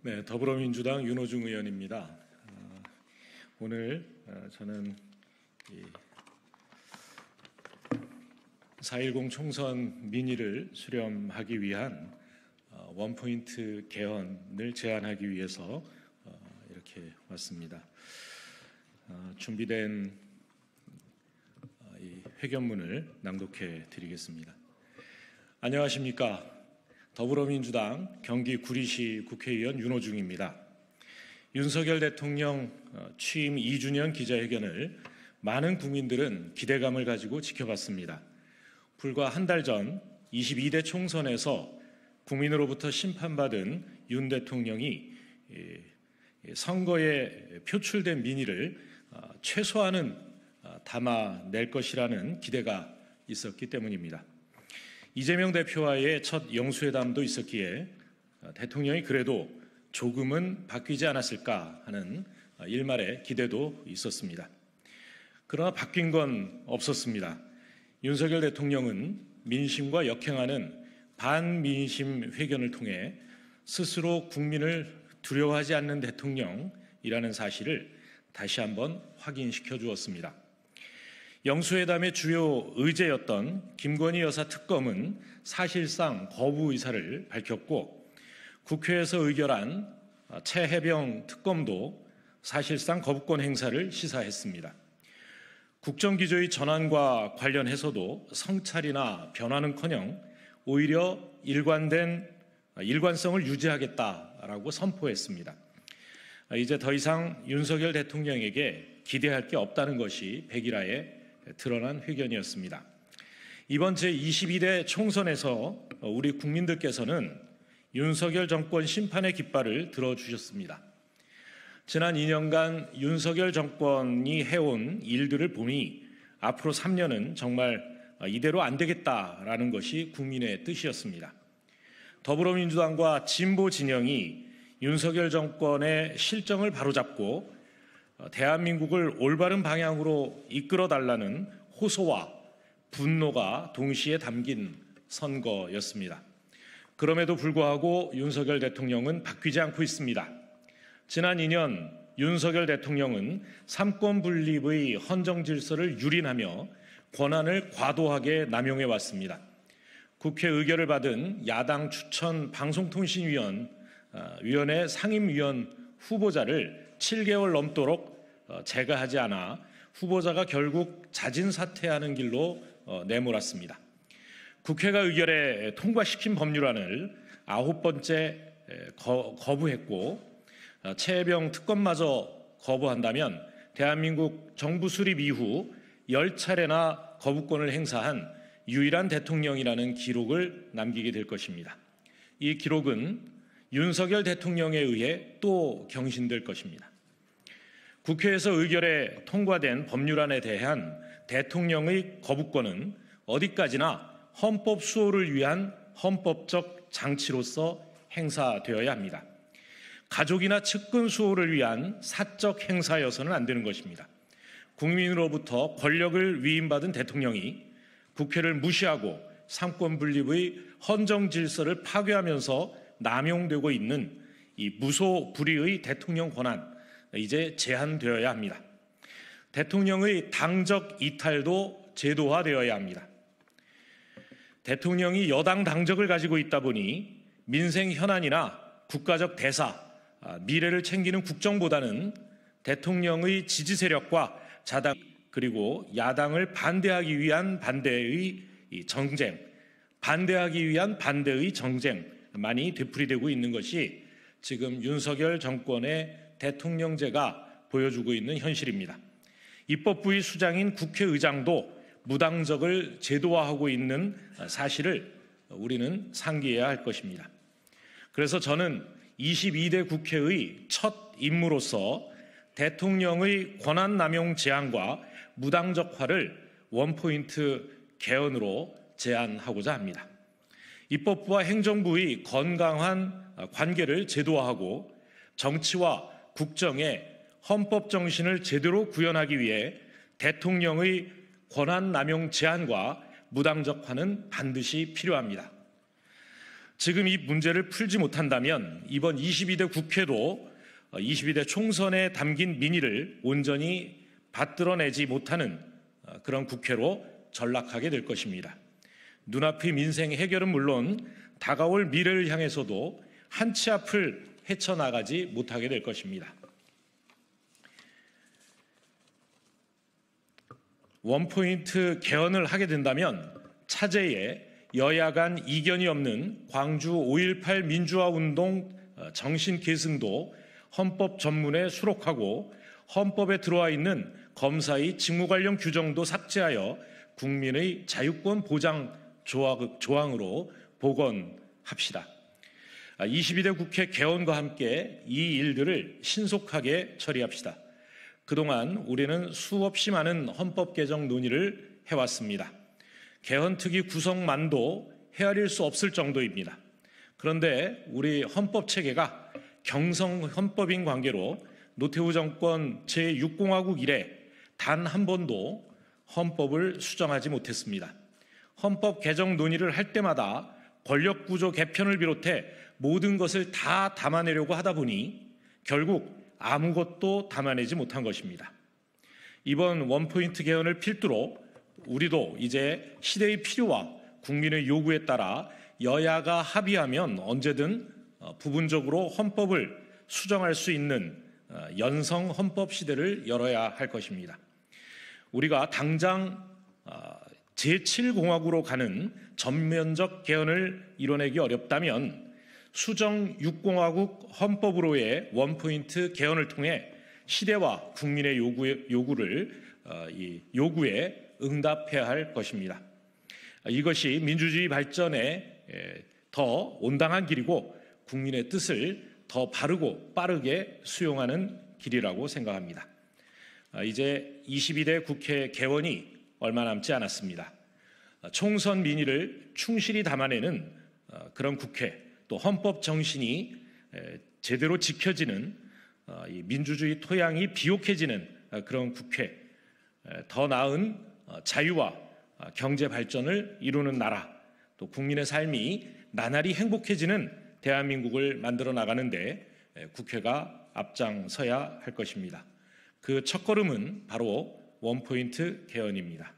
S11: 네, 더불어민주당 윤호중 의원입니다. 오늘 저는 4.10 총선 민의를 수렴하기 위한 원포인트 개헌을 제안하기 위해서 이렇게 왔습니다. 준비된 이 회견문을 낭독해 드리겠습니다. 안녕하십니까. 더불어민주당 경기 구리시 국회의원 윤호중입니다. 윤석열 대통령 취임 2주년 기자회견을 많은 국민들은 기대감을 가지고 지켜봤습니다. 불과 한 달 전 22대 총선에서 국민으로부터 심판받은 윤 대통령이 선거에 표출된 민의를 최소한은 담아낼 것이라는 기대가 있었기 때문입니다. 이재명 대표와의 첫 영수회담도 있었기에 대통령이 그래도 조금은 바뀌지 않았을까 하는 일말의 기대도 있었습니다. 그러나 바뀐 건 없었습니다. 윤석열 대통령은 민심과 역행하는 반민심 회견을 통해 스스로 국민을 두려워하지 않는 대통령이라는 사실을 다시 한번 확인시켜 주었습니다. 영수회담의 주요 의제였던 김건희 여사 특검은 사실상 거부 의사를 밝혔고 국회에서 의결한 최혜병 특검도 사실상 거부권 행사를 시사했습니다. 국정기조의 전환과 관련해서도 성찰이나 변화는커녕 오히려 일관성을 유지하겠다라고 선포했습니다. 이제 더 이상 윤석열 대통령에게 기대할 게 없다는 것이 백일화에 드러난 회견이었습니다. 이번 제22대 총선에서 우리 국민들께서는 윤석열 정권 심판의 깃발을 들어주셨습니다. 지난 2년간 윤석열 정권이 해온 일들을 보니 앞으로 3년은 정말 이대로 안 되겠다라는 것이 국민의 뜻이었습니다. 더불어민주당과 진보 진영이 윤석열 정권의 실정을 바로잡고 대한민국을 올바른 방향으로 이끌어달라는 호소와 분노가 동시에 담긴 선거였습니다. 그럼에도 불구하고 윤석열 대통령은 바뀌지 않고 있습니다. 지난 2년 윤석열 대통령은 삼권 분립의 헌정 질서를 유린하며 권한을 과도하게 남용해 왔습니다. 국회 의결을 받은 야당 추천 방송통신위원회 상임위원 후보자를 7개월 넘도록 제거하지 않아 후보자가 결국 자진 사퇴하는 길로 내몰았습니다. 국회가 의결에 통과시킨 법률안을 9번째 거부했고 최혜병 특검마저 거부한다면 대한민국 정부 수립 이후 10차례나 거부권을 행사한 유일한 대통령이라는 기록을 남기게 될 것입니다. 이 기록은 윤석열 대통령에 의해 또 경신될 것입니다. 국회에서 의결에 통과된 법률안에 대한 대통령의 거부권은 어디까지나 헌법 수호를 위한 헌법적 장치로서 행사되어야 합니다. 가족이나 측근 수호를 위한 사적 행사여서는 안 되는 것입니다. 국민으로부터 권력을 위임받은 대통령이 국회를 무시하고 삼권 분립의 헌정 질서를 파괴하면서 남용되고 있는 이 무소불위의 대통령 권한, 이제 제한되어야 합니다. 대통령의 당적 이탈도 제도화되어야 합니다. 대통령이 여당 당적을 가지고 있다 보니 민생 현안이나 국가적 대사, 미래를 챙기는 국정보다는 대통령의 지지 세력과 자당 그리고 야당을 반대하기 위한 반대의 정쟁, 반대하기 위한 반대의 정쟁만이 되풀이되고 있는 것이 지금 윤석열 정권의 대통령제가 보여주고 있는 현실입니다. 입법부의 수장인 국회의장도 무당적을 제도화하고 있는 사실을 우리는 상기해야 할 것입니다. 그래서 저는 22대 국회의 첫 임무로서 대통령의 권한남용 제한과 무당적화를 원포인트 개헌으로 제안하고자 합니다. 입법부와 행정부의 건강한 관계를 제도화하고 정치와 국정의 헌법 정신을 제대로 구현하기 위해 대통령의 권한남용 제한과 무당적화는 반드시 필요합니다. 지금 이 문제를 풀지 못한다면 이번 22대 국회도 22대 총선에 담긴 민의를 온전히 받들어내지 못하는 그런 국회로 전락하게 될 것입니다. 눈앞의 민생 해결은 물론 다가올 미래를 향해서도 한 치 앞을 헤쳐나가지 못하게 될 것입니다. 원포인트 개헌을 하게 된다면 차제에 여야 간 이견이 없는 광주 5.18 민주화운동 정신 계승도 헌법 전문에 수록하고 헌법에 들어와 있는 검사의 직무 관련 규정도 삭제하여 국민의 자유권 보장 조항으로 복원합시다. 22대 국회 개헌과 함께 이 일들을 신속하게 처리합시다. 그동안 우리는 수없이 많은 헌법 개정 논의를 해왔습니다. 개헌특위 구성만도 헤아릴 수 없을 정도입니다. 그런데 우리 헌법 체계가 경성 헌법인 관계로 노태우 정권 제6공화국 이래 단 한 번도 헌법을 수정하지 못했습니다. 헌법 개정 논의를 할 때마다 권력구조 개편을 비롯해 모든 것을 다 담아내려고 하다 보니 결국 아무것도 담아내지 못한 것입니다. 이번 원포인트 개헌을 필두로 우리도 이제 시대의 필요와 국민의 요구에 따라 여야가 합의하면 언제든 부분적으로 헌법을 수정할 수 있는 연성 헌법 시대를 열어야 할 것입니다. 우리가 당장 제7공화국으로 가는 전면적 개헌을 이뤄내기 어렵다면 수정 6공화국 헌법으로의 원포인트 개헌을 통해 시대와 국민의 요구에 응답해야 할 것입니다. 이것이 민주주의 발전에 더 온당한 길이고 국민의 뜻을 더 바르고 빠르게 수용하는 길이라고 생각합니다. 이제 22대 국회 개원이 얼마 남지 않았습니다. 총선 민의를 충실히 담아내는 그런 국회, 또 헌법 정신이 제대로 지켜지는 민주주의 토양이 비옥해지는 그런 국회, 더 나은 자유와 경제 발전을 이루는 나라, 또 국민의 삶이 나날이 행복해지는 대한민국을 만들어 나가는데 국회가 앞장서야 할 것입니다. 그 첫걸음은 바로 원포인트 개헌입니다.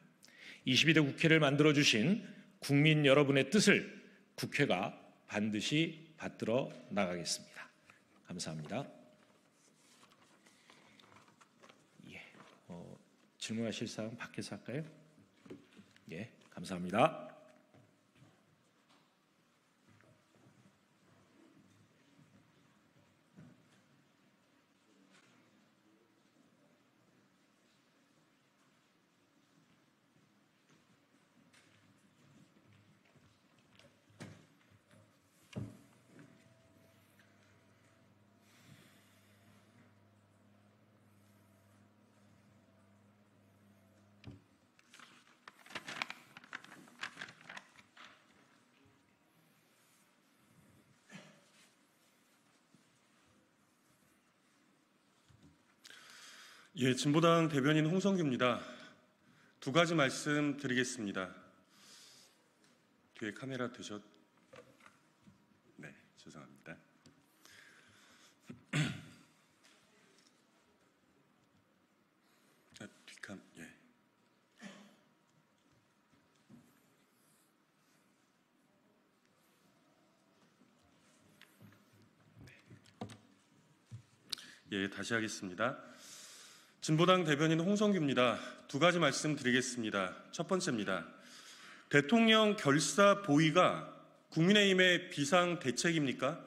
S11: 22대 국회를 만들어주신 국민 여러분의 뜻을 국회가 반드시 받들어 나가겠습니다. 감사합니다. 질문하실 사항 밖에서 할까요? 예, 감사합니다.
S12: 예, 진보당 대변인 홍성규입니다. 두 가지 말씀드리겠습니다. 뒤에 카메라 네, 죄송합니다. 뒷감, 예. 예, 다시 하겠습니다. 진보당 대변인 홍성규입니다. 두 가지 말씀드리겠습니다. 첫 번째입니다. 대통령 결사 보위가 국민의힘의 비상대책입니까?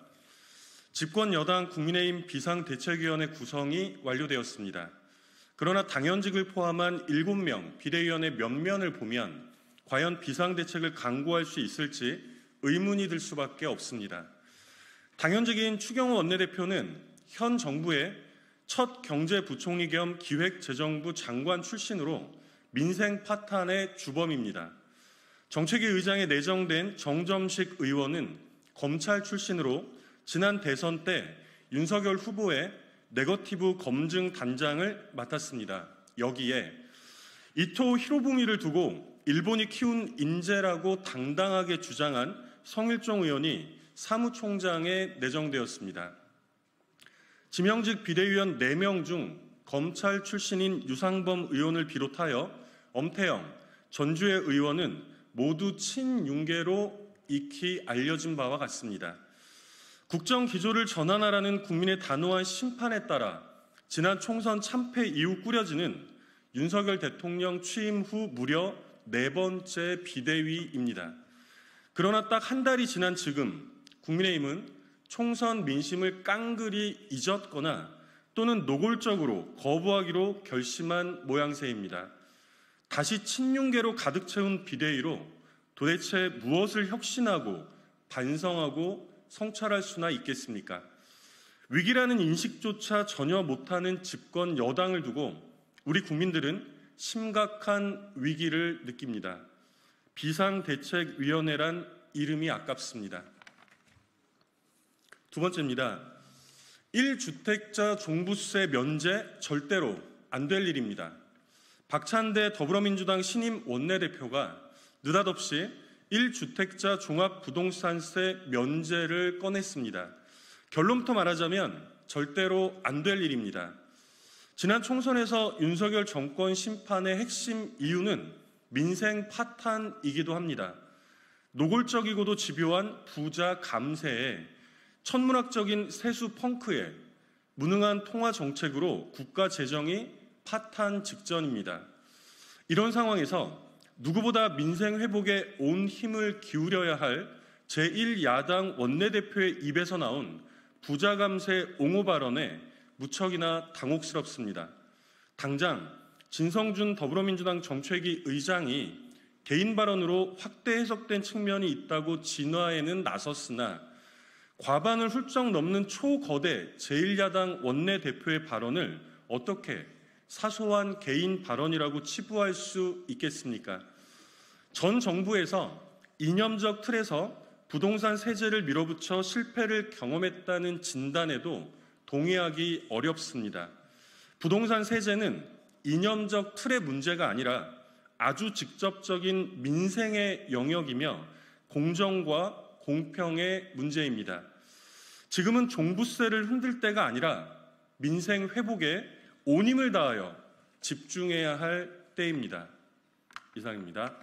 S12: 집권 여당 국민의힘 비상대책위원회 구성이 완료되었습니다. 그러나 당연직을 포함한 7명 비대위원회 면면을 보면 과연 비상대책을 강구할 수 있을지 의문이 들 수밖에 없습니다. 당연직인 추경호 원내대표는 현 정부의 첫 경제부총리 겸 기획재정부 장관 출신으로 민생 파탄의 주범입니다. 정책위 의장에 내정된 정점식 의원은 검찰 출신으로 지난 대선 때 윤석열 후보의 네거티브 검증 단장을 맡았습니다. 여기에 이토 히로부미를 두고 일본이 키운 인재라고 당당하게 주장한 성일종 의원이 사무총장에 내정되었습니다. 지명직 비대위원 4명 중 검찰 출신인 유상범 의원을 비롯하여 엄태영, 전주의 의원은 모두 친윤계로 익히 알려진 바와 같습니다. 국정 기조를 전환하라는 국민의 단호한 심판에 따라 지난 총선 참패 이후 꾸려지는 윤석열 대통령 취임 후 무려 4번째 비대위입니다. 그러나 딱 한 달이 지난 지금 국민의힘은 총선 민심을 깡그리 잊었거나 또는 노골적으로 거부하기로 결심한 모양새입니다. 다시 친윤계로 가득 채운 비대위로 도대체 무엇을 혁신하고 반성하고 성찰할 수나 있겠습니까? 위기라는 인식조차 전혀 못하는 집권 여당을 두고 우리 국민들은 심각한 위기를 느낍니다. 비상대책위원회란 이름이 아깝습니다. 두 번째입니다. 1주택자 종부세 면제 절대로 안 될 일입니다. 박찬대 더불어민주당 신임 원내대표가 느닷없이 1주택자 종합부동산세 면제를 꺼냈습니다. 결론부터 말하자면 절대로 안 될 일입니다. 지난 총선에서 윤석열 정권 심판의 핵심 이유는 민생 파탄이기도 합니다. 노골적이고도 집요한 부자 감세에 천문학적인 세수 펑크에 무능한 통화 정책으로 국가 재정이 파탄 직전입니다. 이런 상황에서 누구보다 민생 회복에 온 힘을 기울여야 할 제1야당 원내대표의 입에서 나온 부자 감세 옹호 발언에 무척이나 당혹스럽습니다. 당장 진성준 더불어민주당 정책위 의장이 개인 발언으로 확대 해석된 측면이 있다고 진화에는 나섰으나 과반을 훌쩍 넘는 초거대 제1야당 원내대표의 발언을 어떻게 사소한 개인 발언이라고 치부할 수 있겠습니까? 전 정부에서 이념적 틀에서 부동산 세제를 밀어붙여 실패를 경험했다는 진단에도 동의하기 어렵습니다. 부동산 세제는 이념적 틀의 문제가 아니라 아주 직접적인 민생의 영역이며 공정과 공평의 문제입니다. 지금은 종부세를 흔들 때가 아니라 민생 회복에 온 힘을 다하여 집중해야 할 때입니다. 이상입니다.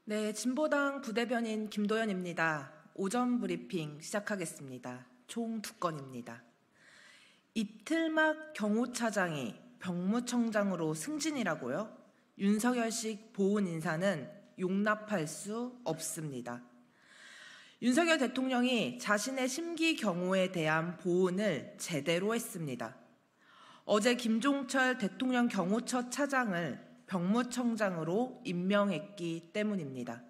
S13: 네, 진보당 부대변인 김도연입니다. 오전 브리핑 시작하겠습니다. 총 2건입니다. 이틀막 경호차장이 병무청장으로 승진이라고요? 윤석열식 보훈 인사는 용납할 수 없습니다. 윤석열 대통령이 자신의 심기 경호에 대한 보훈을 제대로 했습니다. 어제 김종철 대통령 경호처 차장을 병무청장으로 임명했기 때문입니다.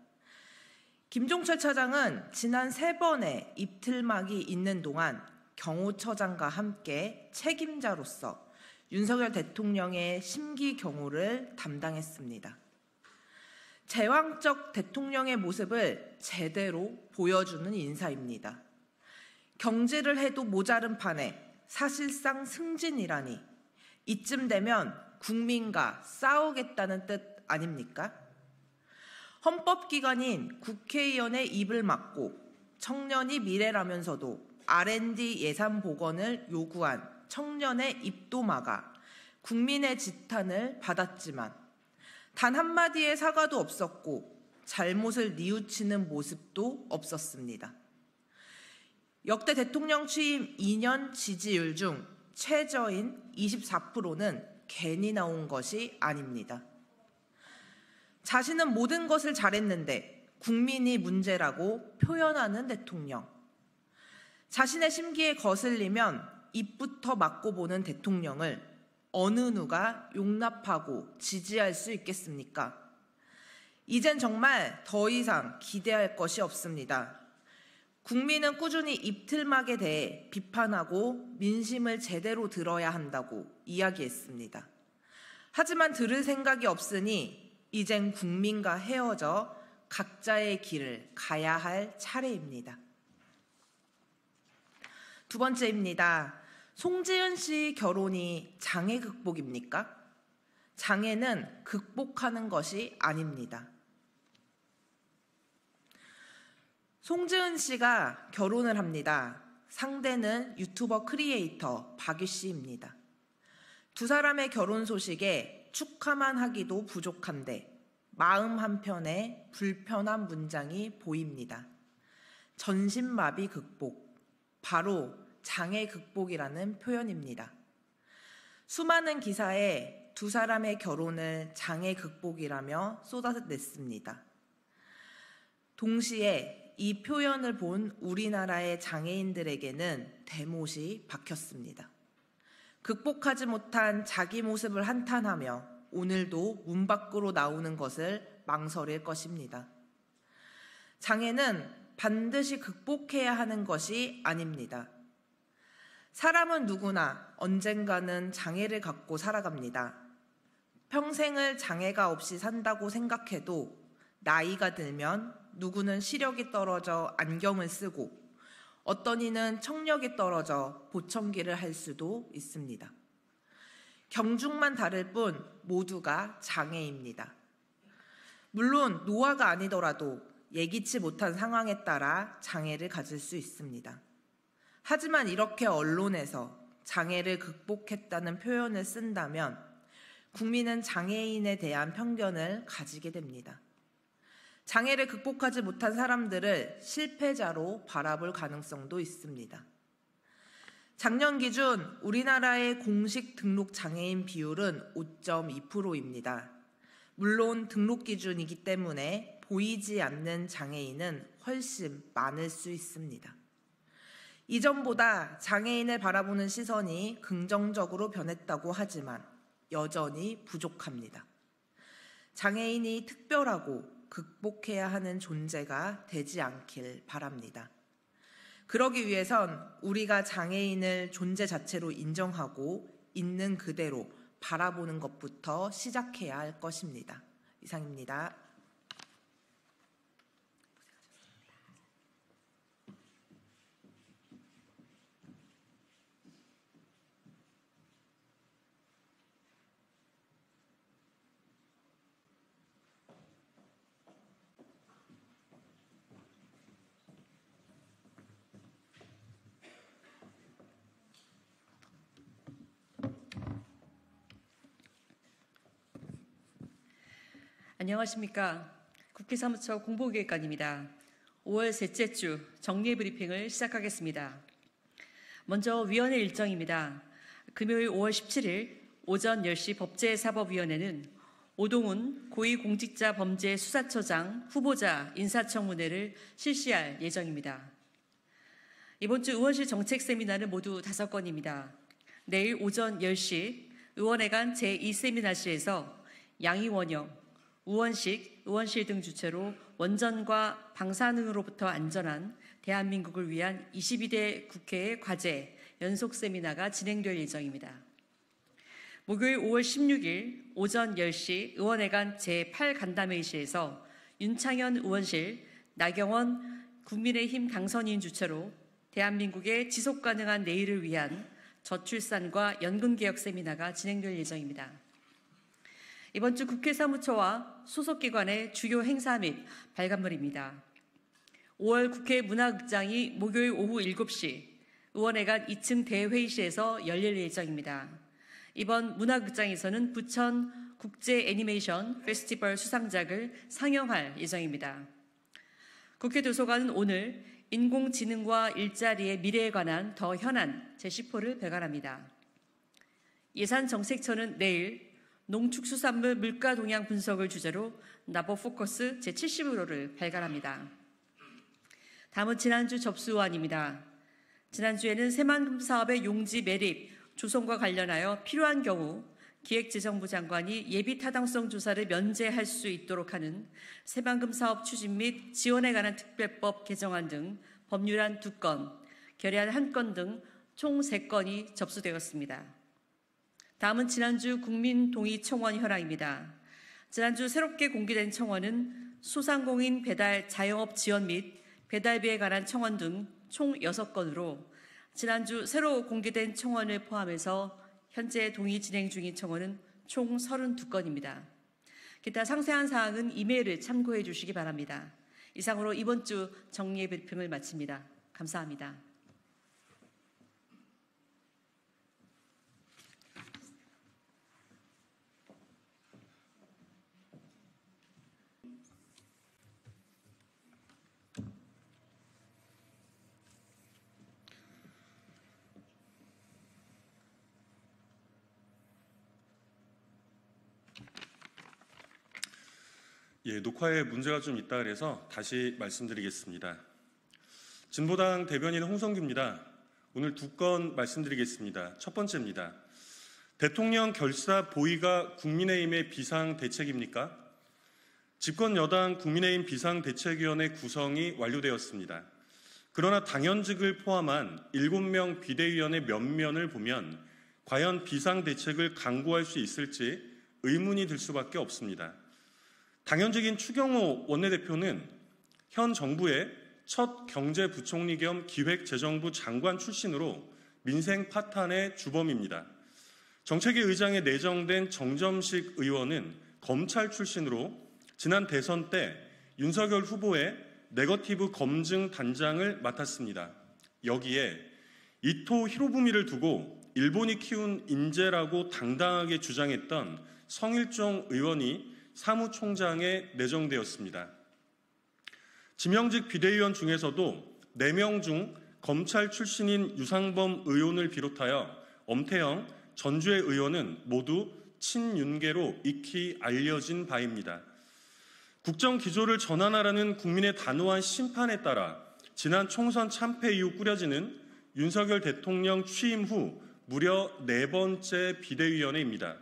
S13: 김종철 차장은 지난 3번의 입틀막이 있는 동안 경호처장과 함께 책임자로서 윤석열 대통령의 심기 경호를 담당했습니다. 제왕적 대통령의 모습을 제대로 보여주는 인사입니다. 경질을 해도 모자른 판에 사실상 승진이라니 이쯤 되면 국민과 싸우겠다는 뜻 아닙니까? 헌법기관인 국회의원의 입을 막고 청년이 미래라면서도 R&D 예산 복원을 요구한 청년의 입도 막아 국민의 지탄을 받았지만 단 한마디의 사과도 없었고 잘못을 뉘우치는 모습도 없었습니다. 역대 대통령 취임 2년 지지율 중 최저인 24%는 괜히 나온 것이 아닙니다. 자신은 모든 것을 잘했는데 국민이 문제라고 표현하는 대통령. 자신의 심기에 거슬리면 입부터 막고 보는 대통령을 어느 누가 용납하고 지지할 수 있겠습니까? 이젠 정말 더 이상 기대할 것이 없습니다. 국민은 꾸준히 입틀막에 대해 비판하고 민심을 제대로 들어야 한다고 이야기했습니다. 하지만 들을 생각이 없으니 이젠 국민과 헤어져 각자의 길을 가야 할 차례입니다. 두 번째입니다. 송지은 씨 결혼이 장애 극복입니까? 장애는 극복하는 것이 아닙니다. 송지은 씨가 결혼을 합니다. 상대는 유튜버 크리에이터 박유 씨입니다. 두 사람의 결혼 소식에 축하만 하기도 부족한데 마음 한편에 불편한 문장이 보입니다. 전신마비 극복, 바로 장애 극복이라는 표현입니다. 수많은 기사에 두 사람의 결혼을 장애 극복이라며 쏟아냈습니다. 동시에 이 표현을 본 우리나라의 장애인들에게는 대못이 박혔습니다. 극복하지 못한 자기 모습을 한탄하며 오늘도 문 밖으로 나오는 것을 망설일 것입니다. 장애는 반드시 극복해야 하는 것이 아닙니다. 사람은 누구나 언젠가는 장애를 갖고 살아갑니다. 평생을 장애가 없이 산다고 생각해도 나이가 들면 누구는 시력이 떨어져 안경을 쓰고 어떤 이는 청력이 떨어져 보청기를 할 수도 있습니다. 경중만 다를 뿐 모두가 장애입니다. 물론 노화가 아니더라도 예기치 못한 상황에 따라 장애를 가질 수 있습니다. 하지만 이렇게 언론에서 장애를 극복했다는 표현을 쓴다면 국민은 장애인에 대한 편견을 가지게 됩니다. 장애를 극복하지 못한 사람들을 실패자로 바라볼 가능성도 있습니다. 작년 기준 우리나라의 공식 등록 장애인 비율은 5.2%입니다. 물론 등록 기준이기 때문에 보이지 않는 장애인은 훨씬 많을 수 있습니다. 이전보다 장애인을 바라보는 시선이 긍정적으로 변했다고 하지만 여전히 부족합니다. 장애인이 특별하고 극복해야 하는 존재가 되지 않길 바랍니다. 그러기 위해선 우리가 장애인을 존재 자체로 인정하고 있는 그대로 바라보는 것부터 시작해야 할 것입니다. 이상입니다.
S14: 안녕하십니까. 국회 사무처 공보기획관입니다. 5월 셋째 주 정례 브리핑을 시작하겠습니다. 먼저 위원회 일정입니다. 금요일 5월 17일 오전 10시 법제사법위원회는 오동훈 고위공직자범죄수사처장 후보자 인사청문회를 실시할 예정입니다. 이번 주 의원실 정책 세미나는 모두 5건입니다. 내일 오전 10시 의원회관 제2세미나실에서 양이원영, 우원식, 의원실 등 주체로 원전과 방사능으로부터 안전한 대한민국을 위한 22대 국회의 과제 연속 세미나가 진행될 예정입니다. 목요일 5월 16일 오전 10시 의원회관 제8간담회의실에서 윤창현 의원실, 나경원 국민의힘 당선인 주최로 대한민국의 지속가능한 내일을 위한 저출산과 연금개혁 세미나가 진행될 예정입니다. 이번 주 국회 사무처와 소속기관의 주요 행사 및 발간물입니다. 5월 국회 문화극장이 목요일 오후 7시 의원회관 2층 대회의실에서 열릴 예정입니다. 이번 문화극장에서는 부천 국제 애니메이션 페스티벌 수상작을 상영할 예정입니다. 국회 도서관은 오늘 인공지능과 일자리의 미래에 관한 더 현안 제10호를 배관합니다. 예산정책처는 내일 농축수산물 물가 동향 분석을 주제로 나보포커스 제70호를 발간합니다. 다음은 지난주 접수안입니다. 지난주에는 새만금 사업의 용지 매립, 조성과 관련하여 필요한 경우 기획재정부 장관이 예비 타당성 조사를 면제할 수 있도록 하는 새만금 사업 추진 및 지원에 관한 특별법 개정안 등 법률안 2건, 결의안 1건 등 총 3건이 접수되었습니다. 다음은 지난주 국민동의청원 현황입니다. 지난주 새롭게 공개된 청원은 소상공인 배달 자영업 지원 및 배달비에 관한 청원 등 총 6건으로 지난주 새로 공개된 청원을 포함해서 현재 동의 진행 중인 청원은 총 32건입니다. 기타 상세한 사항은 이메일을 참고해 주시기 바랍니다. 이상으로 이번 주 정리의 브리핑을 마칩니다. 감사합니다.
S12: 예, 녹화에 문제가 좀 있다 그래서 다시 말씀드리겠습니다. 진보당 대변인 홍성규입니다. 오늘 2건 말씀드리겠습니다. 첫 번째입니다. 대통령 결사 보위가 국민의힘의 비상대책입니까? 집권 여당 국민의힘 비상대책위원회 구성이 완료되었습니다. 그러나 당연직을 포함한 7명 비대위원의 면면을 보면 과연 비상대책을 강구할 수 있을지 의문이 들 수밖에 없습니다. 당연직인 추경호 원내대표는 현 정부의 첫 경제부총리 겸 기획재정부 장관 출신으로 민생 파탄의 주범입니다. 정책위 의장에 내정된 정점식 의원은 검찰 출신으로 지난 대선 때 윤석열 후보의 네거티브 검증 단장을 맡았습니다. 여기에 이토 히로부미를 두고 일본이 키운 인재라고 당당하게 주장했던 성일종 의원이 사무총장에 내정되었습니다. 지명직 비대위원 중에서도 4명 중 검찰 출신인 유상범 의원을 비롯하여 엄태영, 전주의 의원은 모두 친윤계로 익히 알려진 바입니다. 국정 기조를 전환하라는 국민의 단호한 심판에 따라 지난 총선 참패 이후 꾸려지는 윤석열 대통령 취임 후 무려 4번째 비대위원회입니다.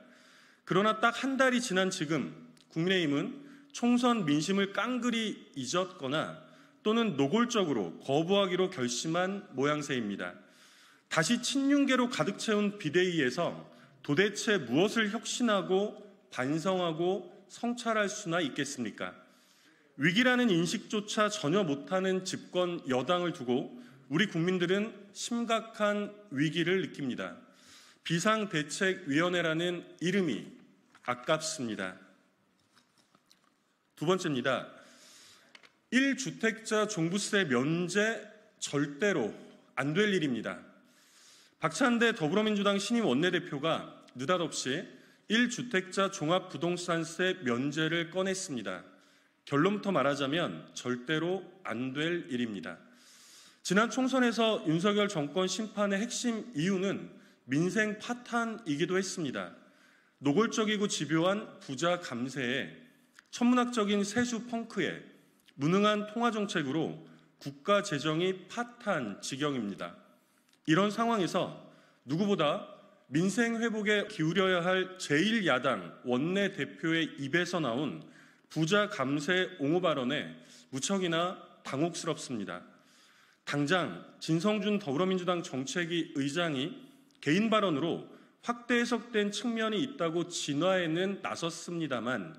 S12: 그러나 딱 한 달이 지난 지금 국민의힘은 총선 민심을 깡그리 잊었거나 또는 노골적으로 거부하기로 결심한 모양새입니다. 다시 친윤계로 가득 채운 비대위에서 도대체 무엇을 혁신하고 반성하고 성찰할 수나 있겠습니까? 위기라는 인식조차 전혀 못하는 집권 여당을 두고 우리 국민들은 심각한 위기를 느낍니다. 비상대책위원회라는 이름이 아깝습니다. 두 번째입니다. 1주택자 종부세 면제 절대로 안 될 일입니다. 박찬대 더불어민주당 신임 원내대표가 느닷없이 1주택자 종합부동산세 면제를 꺼냈습니다. 결론부터 말하자면 절대로 안 될 일입니다. 지난 총선에서 윤석열 정권 심판의 핵심 이유는 민생 파탄이기도 했습니다. 노골적이고 집요한 부자 감세에 천문학적인 세수 펑크에 무능한 통화정책으로 국가 재정이 파탄 지경입니다. 이런 상황에서 누구보다 민생 회복에 기울여야 할 제1야당 원내대표의 입에서 나온 부자 감세 옹호 발언에 무척이나 당혹스럽습니다. 당장 진성준 더불어민주당 정책위 의장이 개인 발언으로 확대 해석된 측면이 있다고 진화에는 나섰습니다만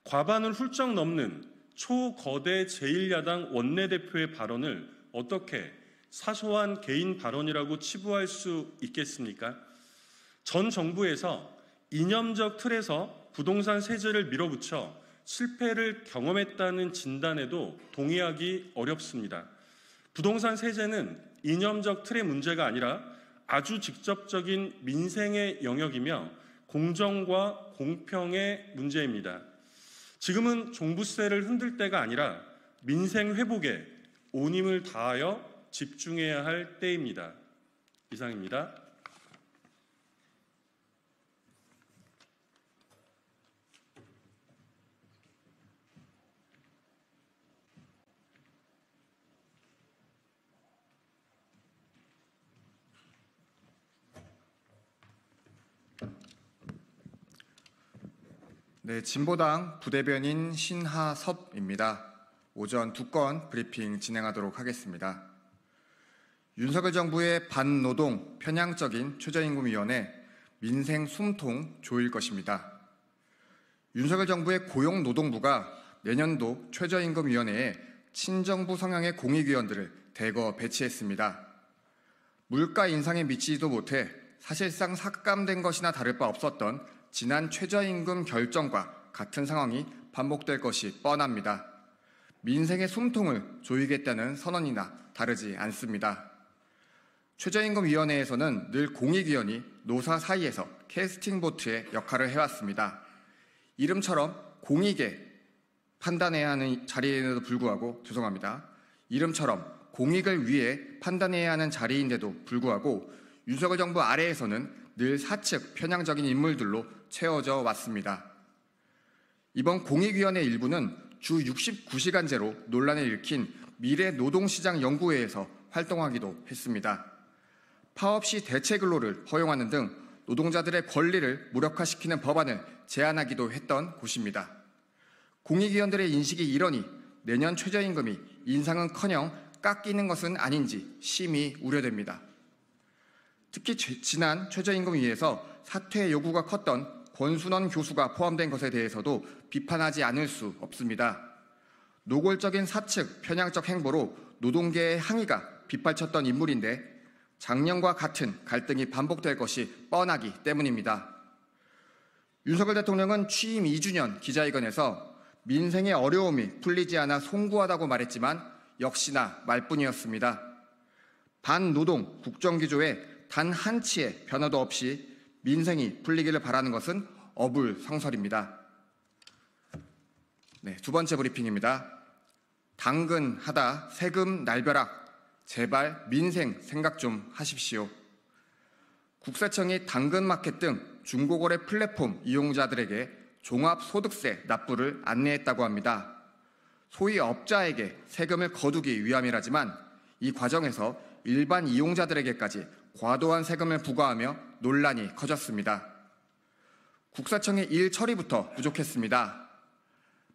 S12: 과반을 훌쩍 넘는 초거대 제1야당 원내대표의 발언을 어떻게 사소한 개인 발언이라고 치부할 수 있겠습니까? 전 정부에서 이념적 틀에서 부동산 세제를 밀어붙여 실패를 경험했다는 진단에도 동의하기 어렵습니다. 부동산 세제는 이념적 틀의 문제가 아니라 아주 직접적인 민생의 영역이며 공정과 공평의 문제입니다. 지금은 종부세를 흔들 때가 아니라 민생 회복에 온 힘을 다하여 집중해야 할 때입니다. 이상입니다.
S15: 네, 진보당 부대변인 신하섭입니다. 오전 2건 브리핑 진행하도록 하겠습니다. 윤석열 정부의 반노동 편향적인 최저임금위원회 민생 숨통 조일 것입니다. 윤석열 정부의 고용노동부가 내년도 최저임금위원회에 친정부 성향의 공익위원들을 대거 배치했습니다. 물가 인상에 미치지도 못해 사실상 삭감된 것이나 다를 바 없었던 지난 최저임금 결정과 같은 상황이 반복될 것이 뻔합니다. 민생의 숨통을 조이겠다는 선언이나 다르지 않습니다. 최저임금위원회에서는 늘 공익위원이 노사 사이에서 캐스팅보트의 역할을 해왔습니다. 이름처럼 공익에 판단해야 하는 자리에도 불구하고 이름처럼 공익을 위해 판단해야 하는 자리인데도 불구하고 윤석열 정부 아래에서는 늘 사측 편향적인 인물들로 채워져 왔습니다. 이번 공익위원회 일부는 주 69시간제로 논란을 일으킨 미래노동시장연구회에서 활동하기도 했습니다. 파업 시 대체근로를 허용하는 등 노동자들의 권리를 무력화시키는 법안을 제안하기도 했던 곳입니다. 공익위원들의 인식이 이러니 내년 최저임금이 인상은커녕 깎이는 것은 아닌지 심히 우려됩니다. 특히 지난 최저임금위에서 사퇴 요구가 컸던 권순원 교수가 포함된 것에 대해서도 비판하지 않을 수 없습니다. 노골적인 사측 편향적 행보로 노동계의 항의가 빗발쳤던 인물인데 작년과 같은 갈등이 반복될 것이 뻔하기 때문입니다. 윤석열 대통령은 취임 2주년 기자회견에서 민생의 어려움이 풀리지 않아 송구하다고 말했지만 역시나 말뿐이었습니다. 반노동 국정기조에 단 한치의 변화도 없이 민생이 풀리기를 바라는 것은 어불성설입니다. 네, 두 번째 브리핑입니다. 당근하다 세금 날벼락 제발 민생 생각 좀 하십시오. 국세청이 당근마켓 등 중고거래 플랫폼 이용자들에게 종합소득세 납부를 안내했다고 합니다. 소위 업자에게 세금을 거두기 위함이라지만 이 과정에서 일반 이용자들에게까지 과도한 세금을 부과하며 논란이 커졌습니다. 국세청의 일 처리부터 부족했습니다.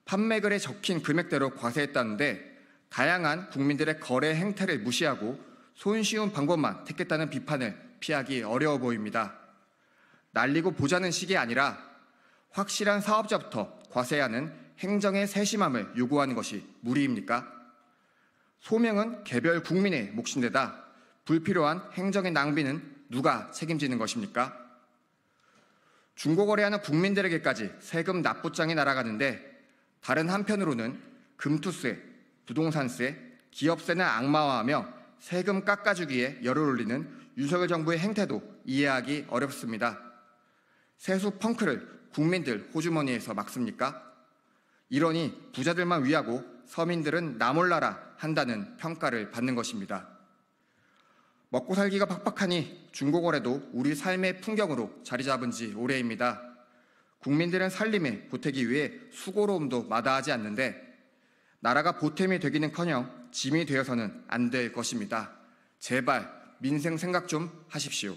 S15: 판매글에 적힌 금액대로 과세했다는데 다양한 국민들의 거래 행태를 무시하고 손쉬운 방법만 택했다는 비판을 피하기 어려워 보입니다. 날리고 보자는 식이 아니라 확실한 사업자부터 과세하는 행정의 세심함을 요구하는 것이 무리입니까? 소명은 개별 국민의 몫인데다 불필요한 행정의 낭비는 누가 책임지는 것입니까? 중고거래하는 국민들에게까지 세금 납부장이 날아가는데 다른 한편으로는 금투세, 부동산세, 기업세는 악마화하며 세금 깎아주기에 열을 올리는 윤석열 정부의 행태도 이해하기 어렵습니다. 세수 펑크를 국민들 호주머니에서 막습니까? 이러니 부자들만 위하고 서민들은 나 몰라라 한다는 평가를 받는 것입니다. 먹고 살기가 팍팍하니 중고거래도 우리 삶의 풍경으로 자리 잡은 지 오래입니다. 국민들은 살림에 보태기 위해 수고로움도 마다하지 않는데 나라가 보탬이 되기는커녕 짐이 되어서는 안 될 것입니다. 제발 민생 생각 좀 하십시오.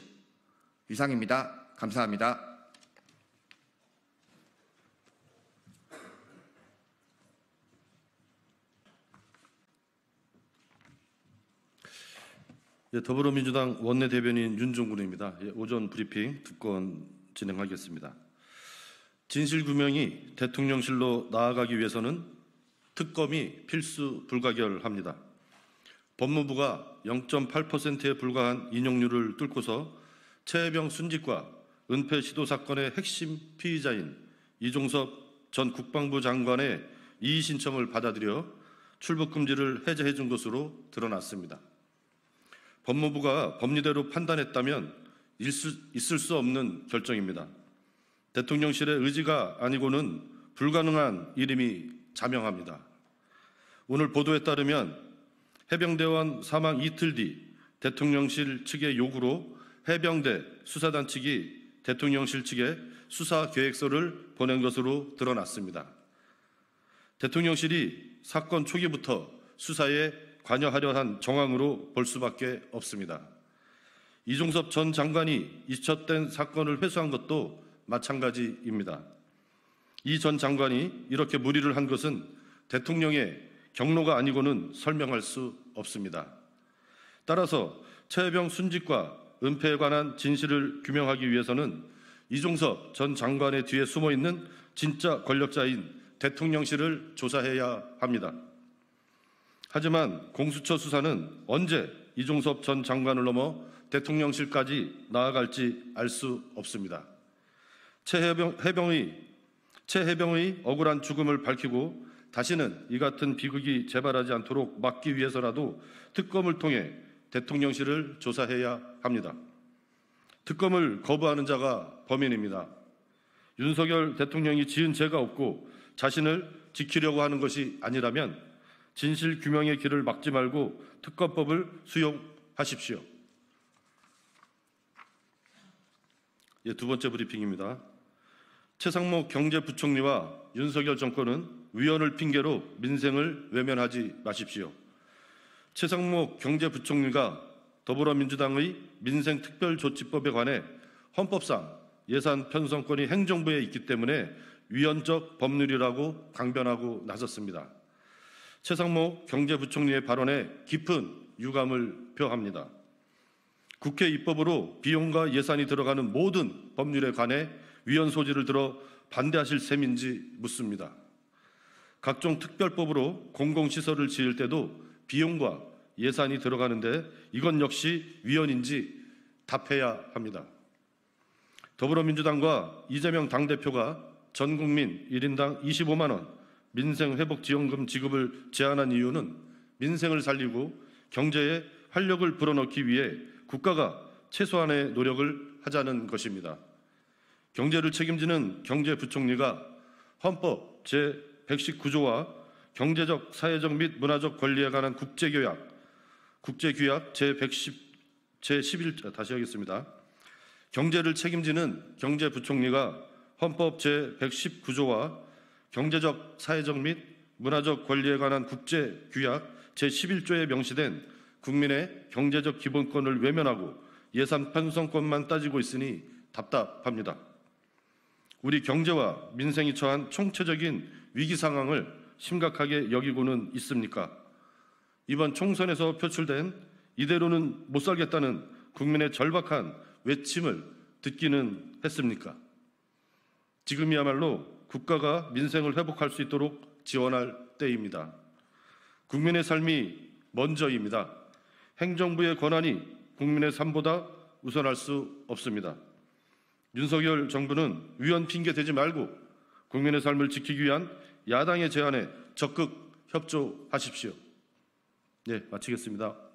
S15: 이상입니다. 감사합니다.
S16: 예, 더불어민주당 원내대변인 윤종군입니다. 예, 오전 브리핑 두 건 진행하겠습니다. 진실규명이 대통령실로 나아가기 위해서는 특검이 필수 불가결합니다. 법무부가 0.8%에 불과한 인용률을 뚫고서 최혜병 순직과 은폐 시도 사건의 핵심 피의자인 이종섭 전 국방부 장관의 이의 신청을 받아들여 출국 금지를 해제해 준 것으로 드러났습니다. 법무부가 법리대로 판단했다면 있을 수 없는 결정입니다. 대통령실의 의지가 아니고는 불가능한 일임이 자명합니다. 오늘 보도에 따르면 해병대원 사망 이틀 뒤 대통령실 측의 요구로 해병대 수사단 측이 대통령실 측에 수사 계획서를 보낸 것으로 드러났습니다. 대통령실이 사건 초기부터 수사에 관여하려 한 정황으로 볼 수밖에 없습니다. 이종섭 전 장관이 잊혀된 사건을 회수한 것도 마찬가지입니다. 이 전 장관이 이렇게 무리를 한 것은 대통령의 경로가 아니고는 설명할 수 없습니다. 따라서 최혜병 순직과 은폐에 관한 진실을 규명하기 위해서는 이종섭 전 장관의 뒤에 숨어있는 진짜 권력자인 대통령실을 조사해야 합니다. 하지만 공수처 수사는 언제 이종섭 전 장관을 넘어 대통령실까지 나아갈지 알 수 없습니다. 최혜병의 억울한 죽음을 밝히고 다시는 이 같은 비극이 재발하지 않도록 막기 위해서라도 특검을 통해 대통령실을 조사해야 합니다. 특검을 거부하는 자가 범인입니다. 윤석열 대통령이 지은 죄가 없고 자신을 지키려고 하는 것이 아니라면 진실 규명의 길을 막지 말고 특검법을 수용하십시오. 예, 두 번째 브리핑입니다. 최상목 경제부총리와 윤석열 정권은 위헌을 핑계로 민생을 외면하지 마십시오. 최상목 경제부총리가 더불어민주당의 민생특별조치법에 관해 헌법상 예산 편성권이 행정부에 있기 때문에 위헌적 법률이라고 강변하고 나섰습니다. 최상목 경제부총리의 발언에 깊은 유감을 표합니다. 국회 입법으로 비용과 예산이 들어가는 모든 법률에 관해 위헌 소지를 들어 반대하실 셈인지 묻습니다. 각종 특별법으로 공공시설을 지을 때도 비용과 예산이 들어가는데 이건 역시 위헌인지 답해야 합니다. 더불어민주당과 이재명 당대표가 전 국민 1인당 25만 원 민생회복지원금 지급을 제안한 이유는 민생을 살리고 경제에 활력을 불어넣기 위해 국가가 최소한의 노력을 하자는 것입니다. 경제를 책임지는 경제부총리가 헌법 제119조와 경제적, 사회적 및 문화적 권리에 관한 국제규약 제11조 다시 하겠습니다. 경제를 책임지는 경제부총리가 헌법 제119조와 경제적, 사회적 및 문화적 권리에 관한 국제규약 제11조에 명시된 국민의 경제적 기본권을 외면하고 예산 편성권만 따지고 있으니 답답합니다. 우리 경제와 민생이 처한 총체적인 위기 상황을 심각하게 여기고는 있습니까? 이번 총선에서 표출된 이대로는 못 살겠다는 국민의 절박한 외침을 듣기는 했습니까? 지금이야말로 국가가 민생을 회복할 수 있도록 지원할 때입니다. 국민의 삶이 먼저입니다. 행정부의 권한이 국민의 삶보다 우선할 수 없습니다. 윤석열 정부는 위헌 핑계 대지 말고 국민의 삶을 지키기 위한 야당의 제안에 적극 협조하십시오. 네, 마치겠습니다.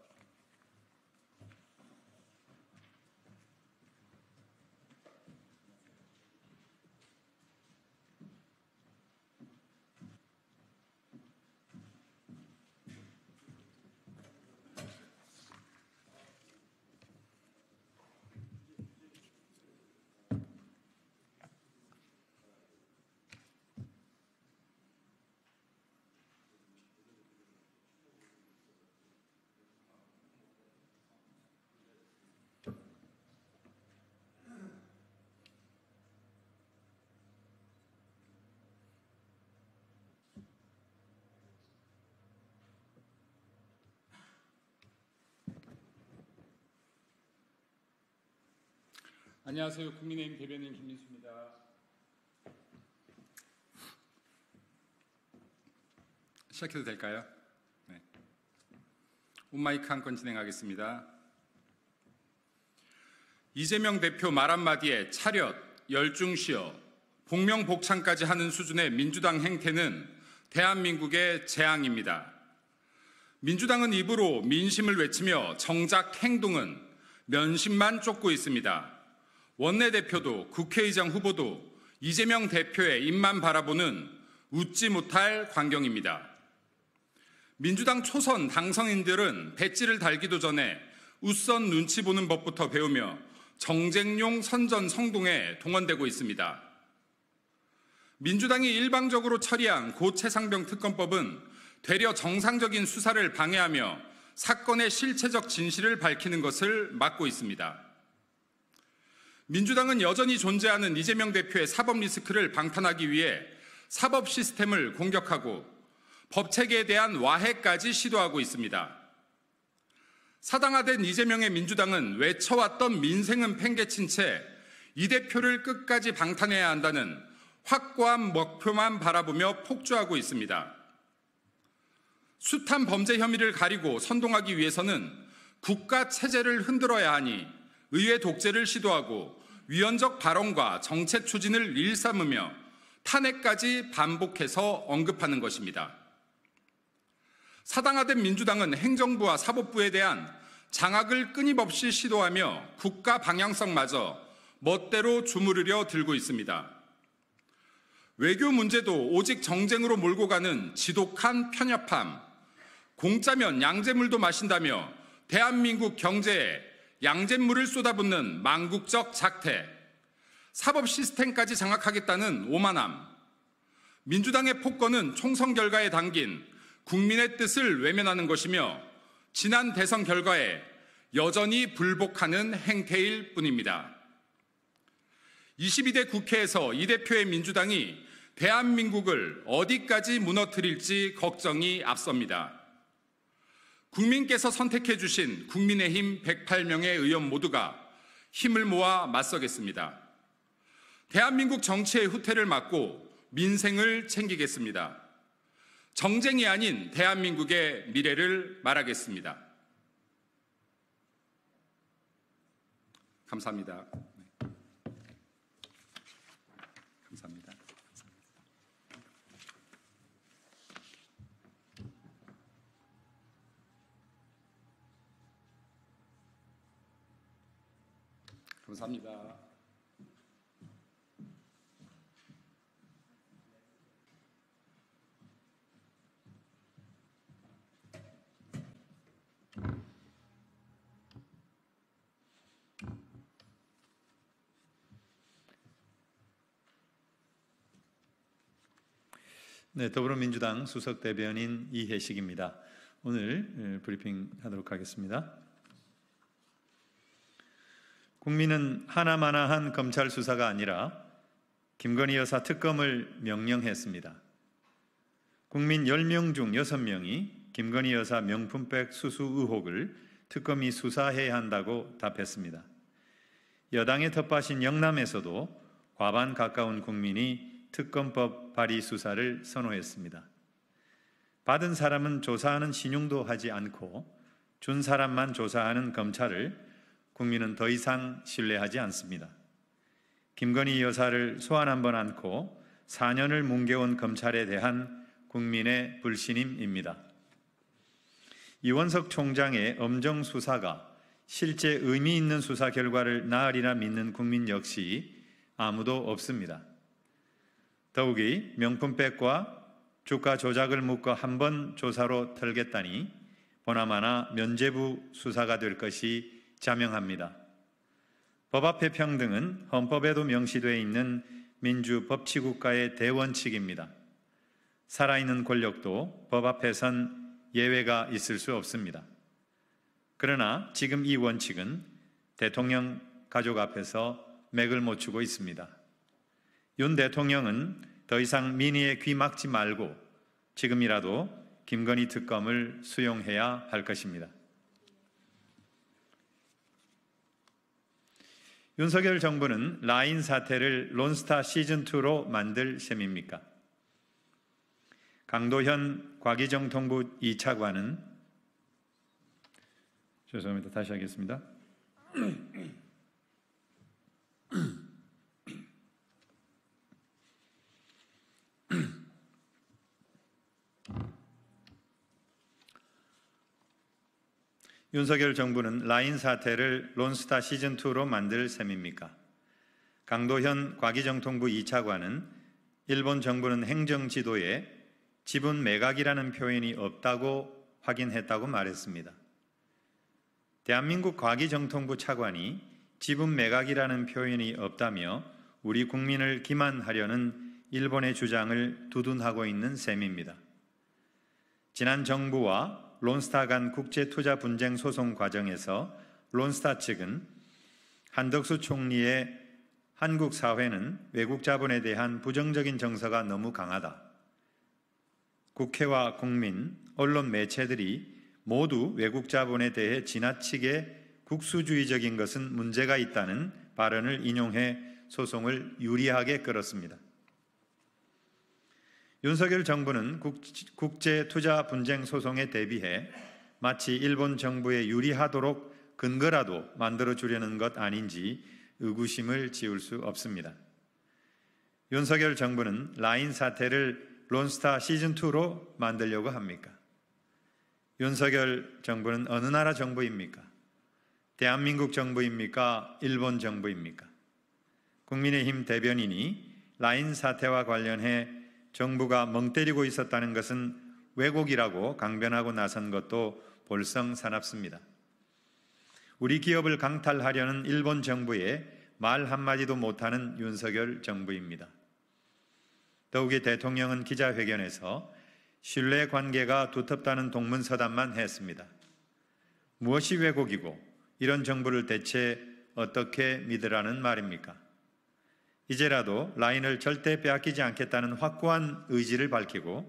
S17: 안녕하세요. 국민의힘 대변인 김민수입니다. 시작해도 될까요? 네. 온마이크 한 건 진행하겠습니다. 이재명 대표 말 한마디에 차렷, 열중시어, 복명복창까지 하는 수준의 민주당 행태는 대한민국의 재앙입니다. 민주당은 입으로 민심을 외치며 정작 행동은 면심만 쫓고 있습니다. 원내대표도 국회의장 후보도 이재명 대표의 입만 바라보는 웃지 못할 광경입니다. 민주당 초선 당선인들은 배지를 달기도 전에 웃선 눈치 보는 법부터 배우며 정쟁용 선전 성동에 동원되고 있습니다. 민주당이 일방적으로 처리한 고 최상병 특검법은 되려 정상적인 수사를 방해하며 사건의 실체적 진실을 밝히는 것을 막고 있습니다. 민주당은 여전히 존재하는 이재명 대표의 사법 리스크를 방탄하기 위해 사법 시스템을 공격하고 법 체계에 대한 와해까지 시도하고 있습니다. 사당화된 이재명의 민주당은 외쳐왔던 민생은 팽개친 채 이 대표를 끝까지 방탄해야 한다는 확고한 목표만 바라보며 폭주하고 있습니다. 숱한 범죄 혐의를 가리고 선동하기 위해서는 국가 체제를 흔들어야 하니 의회 독재를 시도하고 위헌적 발언과 정책 추진을 일삼으며 탄핵까지 반복해서 언급하는 것입니다. 사당화된 민주당은 행정부와 사법부에 대한 장악을 끊임없이 시도하며 국가 방향성마저 멋대로 주무르려 들고 있습니다. 외교 문제도 오직 정쟁으로 몰고 가는 지독한 편협함, 공짜면 양잿물도 마신다며 대한민국 경제에 양잿물을 쏟아붓는 망국적 작태, 사법 시스템까지 장악하겠다는 오만함, 민주당의 폭거는 총선 결과에 담긴 국민의 뜻을 외면하는 것이며 지난 대선 결과에 여전히 불복하는 행태일 뿐입니다. 22대 국회에서 이 대표의 민주당이 대한민국을 어디까지 무너뜨릴지 걱정이 앞섭니다. 국민께서 선택해 주신 국민의힘 108명의 의원 모두가 힘을 모아 맞서겠습니다. 대한민국 정치의 후퇴를 막고 민생을 챙기겠습니다. 정쟁이 아닌 대한민국의 미래를 말하겠습니다. 감사합니다. 감사합니다. 감사합니다.
S18: 네, 더불어민주당 수석 대변인 이혜식입니다. 오늘 브리핑하도록 하겠습니다. 국민은 하나마나한 검찰 수사가 아니라 김건희 여사 특검을 명령했습니다. 국민 10명 중 6명이 김건희 여사 명품백 수수 의혹을 특검이 수사해야 한다고 답했습니다. 여당의 텃밭인 영남에서도 과반 가까운 국민이 특검법 발의 수사를 선호했습니다. 받은 사람은 조사하는 신용도 하지 않고 준 사람만 조사하는 검찰을 국민은 더 이상 신뢰하지 않습니다. 김건희 여사를 소환 한번 않고 4년을 뭉개온 검찰에 대한 국민의 불신임입니다. 이원석 총장의 엄정 수사가 실제 의미 있는 수사 결과를 낳으리라 믿는 국민 역시 아무도 없습니다. 더욱이 명품백과 주가 조작을 묶어 한 번 조사로 털겠다니 보나마나 면죄부 수사가 될 것이 자명합니다. 법 앞의 평등은 헌법에도 명시되어 있는 민주법치국가의 대원칙입니다. 살아있는 권력도 법 앞에선 예외가 있을 수 없습니다. 그러나 지금 이 원칙은 대통령 가족 앞에서 맥을 못 추고 있습니다. 윤 대통령은 더 이상 민의에 귀 막지 말고 지금이라도 김건희 특검을 수용해야 할 것입니다. 윤석열 정부는 라인 사태를 론스타 시즌2로 만들 셈입니까? 강도현 과기정통부 2차관은 죄송합니다. 다시 하겠습니다. 윤석열 정부는 라인 사태를 론스타 시즌2로 만들 셈입니까? 강도현 과기정통부 2차관은 일본 정부는 행정 지도에 지분 매각이라는 표현이 없다고 확인했다고 말했습니다. 대한민국 과기정통부 차관이 지분 매각이라는 표현이 없다며 우리 국민을 기만하려는 일본의 주장을 두둔하고 있는 셈입니다. 지난 정부와 론스타 간 국제투자 분쟁 소송 과정에서 론스타 측은 한덕수 총리의 한국 사회는 외국 자본에 대한 부정적인 정서가 너무 강하다. 국회와 국민, 언론 매체들이 모두 외국 자본에 대해 지나치게 국수주의적인 것은 문제가 있다는 발언을 인용해 소송을 유리하게 끌었습니다. 윤석열 정부는 국제투자 분쟁 소송에 대비해 마치 일본 정부에 유리하도록 근거라도 만들어주려는 것 아닌지 의구심을 지울 수 없습니다. 윤석열 정부는 라인 사태를 론스타 시즌2로 만들려고 합니까? 윤석열 정부는 어느 나라 정부입니까? 대한민국 정부입니까? 일본 정부입니까? 국민의힘 대변인이 라인 사태와 관련해 정부가 멍 때리고 있었다는 것은 왜곡이라고 강변하고 나선 것도 볼썽사납습니다. 우리 기업을 강탈하려는 일본 정부에 말 한마디도 못하는 윤석열 정부입니다. 더욱이 대통령은 기자회견에서 신뢰관계가 두텁다는 동문서답만 했습니다. 무엇이 왜곡이고 이런 정부를 대체 어떻게 믿으라는 말입니까? 이제라도 라인을 절대 빼앗기지 않겠다는 확고한 의지를 밝히고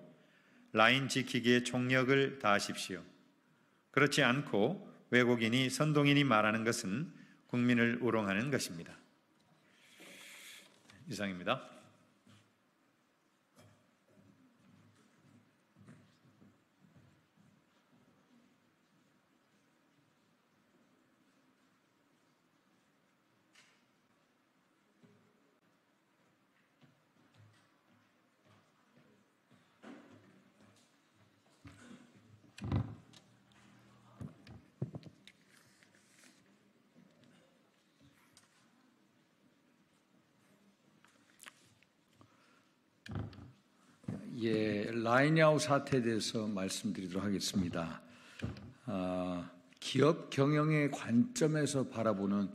S18: 라인 지키기에 총력을 다하십시오. 그렇지 않고 외국인이 선동인이 말하는 것은 국민을 우롱하는 것입니다. 이상입니다.
S19: 예, 라인야오 사태에 대해서 말씀드리도록 하겠습니다. 기업 경영의 관점에서 바라보는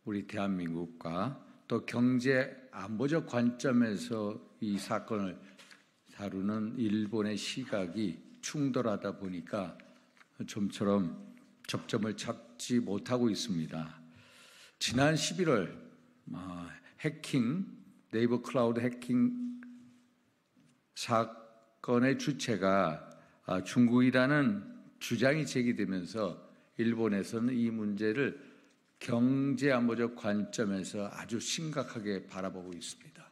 S19: 우리 대한민국과 또 경제 안보적 관점에서 이 사건을 다루는 일본의 시각이 충돌하다 보니까 좀처럼 접점을 찾지 못하고 있습니다. 지난 11월 네이버 클라우드 해킹 사건의 주체가 중국이라는 주장이 제기되면서 일본에서는 이 문제를 경제 안보적 관점에서 아주 심각하게 바라보고 있습니다.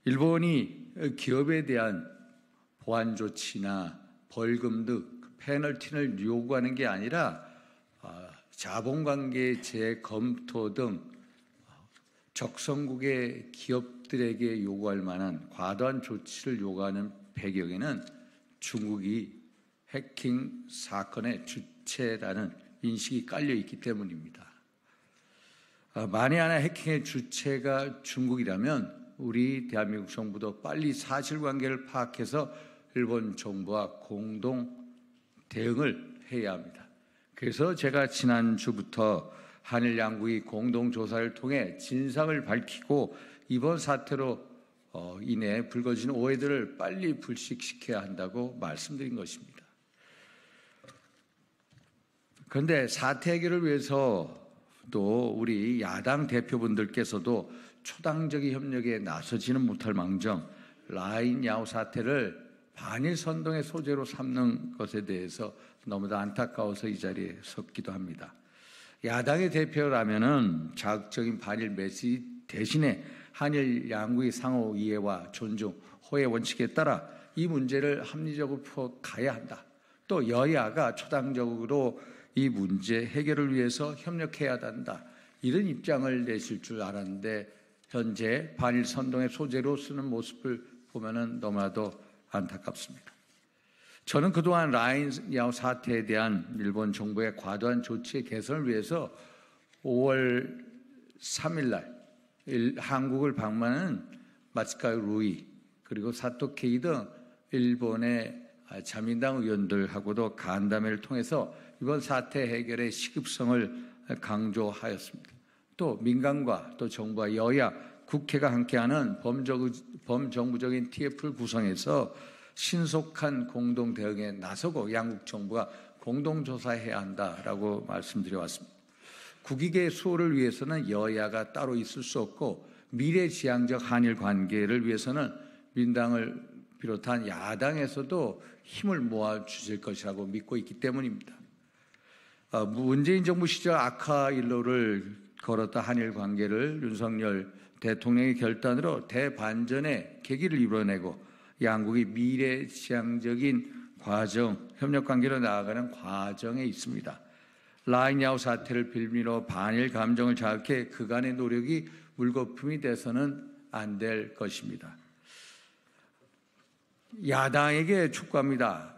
S19: 일본이 기업에 대한 보안 조치나 벌금 등 페널티를 요구하는 게 아니라 자본관계 재검토 등 적성국의 기업들에게 요구할 만한 과도한 조치를 요구하는 배경에는 중국이 해킹 사건의 주체라는 인식이 깔려 있기 때문입니다. 만에 하나 해킹의 주체가 중국이라면 우리 대한민국 정부도 빨리 사실관계를 파악해서 일본 정부와 공동 대응을 해야 합니다. 그래서 제가 지난주부터 한일 양국이 공동조사를 통해 진상을 밝히고 이번 사태로 인해 불거진 오해들을 빨리 불식시켜야 한다고 말씀드린 것입니다. 그런데 사태 해결을 위해서 또 우리 야당 대표분들께서도 초당적인 협력에 나서지는 못할 망정 라인야오 사태를 반일 선동의 소재로 삼는 것에 대해서 너무나 안타까워서 이 자리에 섰기도 합니다. 야당의 대표라면은 자극적인 반일 메시지 대신에 한일 양국의 상호 이해와 존중, 호의 원칙에 따라 이 문제를 합리적으로 풀어가야 한다. 또 여야가 초당적으로 이 문제 해결을 위해서 협력해야 한다. 이런 입장을 내실 줄 알았는데 현재 반일 선동의 소재로 쓰는 모습을 보면은 너무나도 안타깝습니다. 저는 그동안 라인야오 사태에 대한 일본 정부의 과도한 조치의 개선을 위해서 5월 3일 날 한국을 방문하는 마츠카요 루이 그리고 사토 케이 등 일본의 자민당 의원들하고도 간담회를 통해서 이번 사태 해결의 시급성을 강조하였습니다. 또 민간과 또 정부와 여야, 국회가 함께하는 범정부적인 TF를 구성해서 신속한 공동 대응에 나서고 양국 정부가 공동 조사해야 한다라고 말씀드려왔습니다. 국익의 수호를 위해서는 여야가 따로 있을 수 없고 미래지향적 한일 관계를 위해서는 민당을 비롯한 야당에서도 힘을 모아 주실 것이라고 믿고 있기 때문입니다. 문재인 정부 시절 악화 일로를 걸었던 한일 관계를 윤석열 대통령의 결단으로 대반전의 계기를 이뤄내고 양국이 미래지향적인 과정, 협력관계로 나아가는 과정에 있습니다. 라인야오 사태를 빌미로 반일 감정을 자극해 그간의 노력이 물거품이 돼서는 안 될 것입니다. 야당에게 촉구합니다.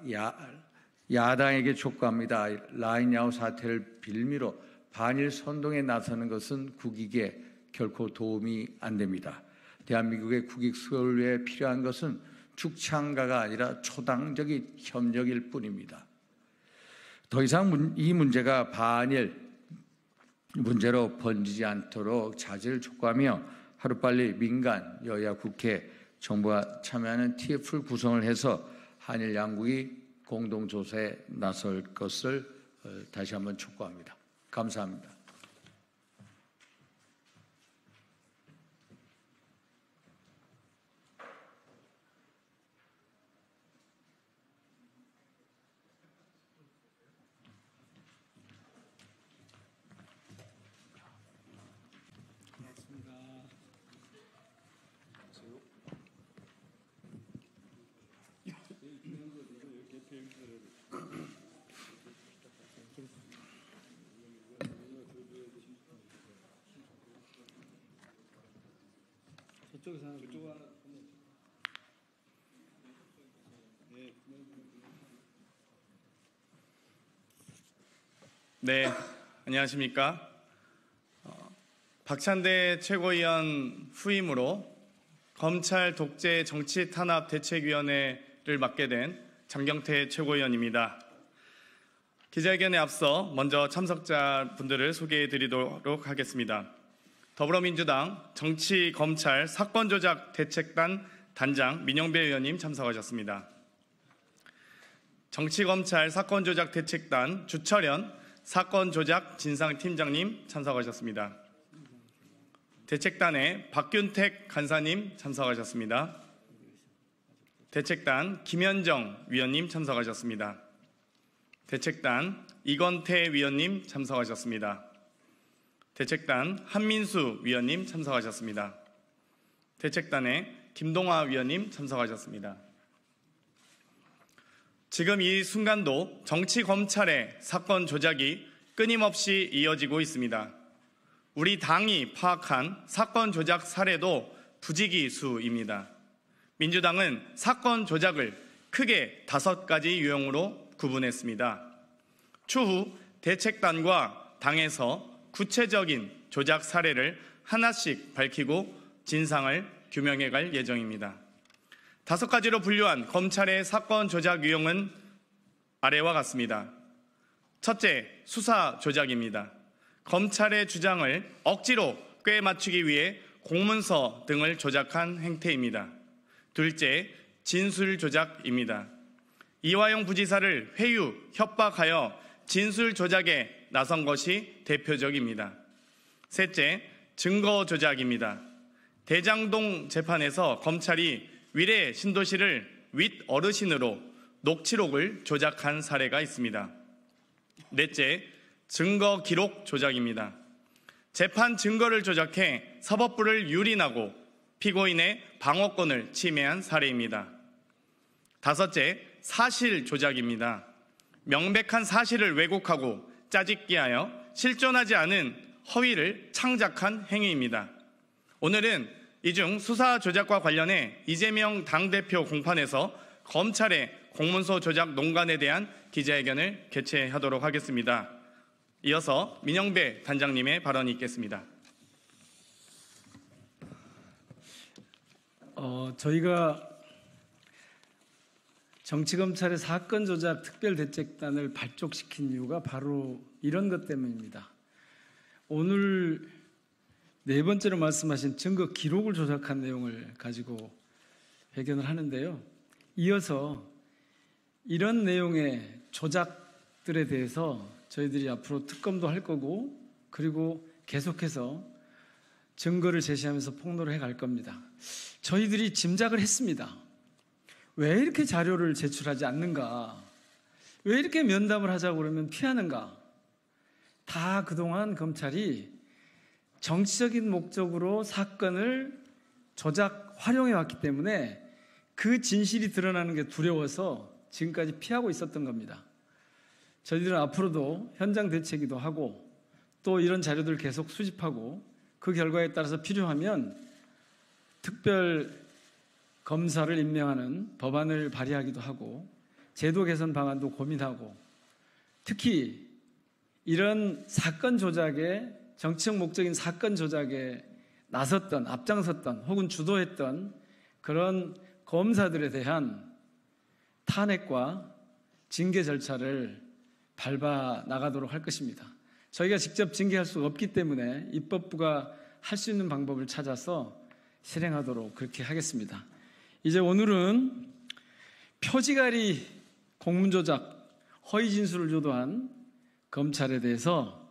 S19: 야당에게 촉구합니다. 라인야오 사태를 빌미로 반일 선동에 나서는 것은 국익에 결코 도움이 안 됩니다. 대한민국의 국익 수호를 위해 필요한 것은 죽창가가 아니라 초당적인 협력일 뿐입니다. 더 이상 이 문제가 반일 문제로 번지지 않도록 자제를 촉구하며 하루빨리 민간, 여야, 국회, 정부가 참여하는 TF를 구성을 해서 한일 양국이 공동조사에 나설 것을 다시 한번 촉구합니다. 감사합니다.
S20: 네, 안녕하십니까. 박찬대 최고위원 후임으로 검찰 독재 정치 탄압 대책위원회를 맡게 된 장경태 최고위원입니다. 기자회견에 앞서 먼저 참석자분들을 소개해 드리도록 하겠습니다. 더불어민주당 정치검찰 사건조작 대책단 단장 민영배 의원님 참석하셨습니다. 정치검찰 사건조작 대책단 주철현 사건조작 진상팀장님 참석하셨습니다. 대책단에 박균택 간사님 참석하셨습니다. 대책단 김현정 위원님 참석하셨습니다. 대책단 이건태 위원님 참석하셨습니다. 대책단 한민수 위원님 참석하셨습니다. 대책단에 김동화 위원님 참석하셨습니다. 지금 이 순간도 정치검찰의 사건 조작이 끊임없이 이어지고 있습니다. 우리 당이 파악한 사건 조작 사례도 부지기수입니다. 민주당은 사건 조작을 크게 5가지 유형으로 구분했습니다. 추후 대책단과 당에서 구체적인 조작 사례를 하나씩 밝히고 진상을 규명해 갈 예정입니다. 5가지로 분류한 검찰의 사건 조작 유형은 아래와 같습니다. 첫째, 수사 조작입니다. 검찰의 주장을 억지로 꿰 맞추기 위해 공문서 등을 조작한 행태입니다. 둘째, 진술 조작입니다. 이화영 부지사를 회유, 협박하여 진술 조작에 나선 것이 대표적입니다. 셋째, 증거 조작입니다. 대장동 재판에서 검찰이 위례 신도시를 윗 어르신으로 녹취록을 조작한 사례가 있습니다. 넷째, 증거 기록 조작입니다. 재판 증거를 조작해 사법부를 유린하고 피고인의 방어권을 침해한 사례입니다. 다섯째, 사실 조작입니다. 명백한 사실을 왜곡하고 짜집기하여 실존하지 않은 허위를 창작한 행위입니다. 오늘은 이 중 수사 조작과 관련해 이재명 당대표 공판에서 검찰의 공문서 조작 논란에 대한 기자회견을 개최하도록 하겠습니다. 이어서 민영배 단장님의 발언이 있겠습니다.
S21: 저희가 정치검찰의 사건 조작 특별대책단을 발족시킨 이유가 바로 이런 것 때문입니다. 오늘 네 번째로 말씀하신 증거 기록을 조작한 내용을 가지고 회견을 하는데요. 이어서 이런 내용의 조작들에 대해서 저희들이 앞으로 특검도 할 거고 그리고 계속해서 증거를 제시하면서 폭로를 해갈 겁니다. 저희들이 짐작을 했습니다. 왜 이렇게 자료를 제출하지 않는가? 왜 이렇게 면담을 하자고 그러면 피하는가? 다 그동안 검찰이 정치적인 목적으로 사건을 조작, 활용해 왔기 때문에 그 진실이 드러나는 게 두려워서 지금까지 피하고 있었던 겁니다. 저희들은 앞으로도 현장 대책기도 하고 또 이런 자료들을 계속 수집하고 그 결과에 따라서 필요하면 특별 검사를 임명하는 법안을 발의하기도 하고 제도 개선 방안도 고민하고 특히 이런 사건 조작에 정치적 목적인 사건 조작에 나섰던 앞장섰던 혹은 주도했던 그런 검사들에 대한 탄핵과 징계 절차를 밟아 나가도록 할 것입니다. 저희가 직접 징계할 수 없기 때문에 입법부가 할 수 있는 방법을 찾아서 실행하도록 그렇게 하겠습니다. 이제 오늘은 표지가리 공문조작, 허위 진술을 주도한 검찰에 대해서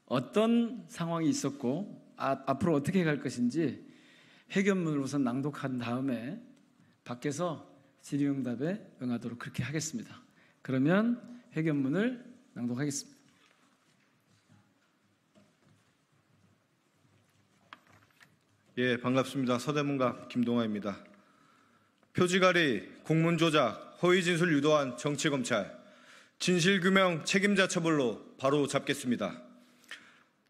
S21: 어떤 상황이 있었고 앞으로 어떻게 갈 것인지 회견문을 우선 낭독한 다음에 밖에서 질의응답에 응하도록 그렇게 하겠습니다. 그러면 회견문을 낭독하겠습니다.
S22: 예, 반갑습니다. 서대문갑 김동아입니다. 표지가리, 공문조작, 허위진술 유도한 정치검찰, 진실규명 책임자 처벌로 바로 잡겠습니다.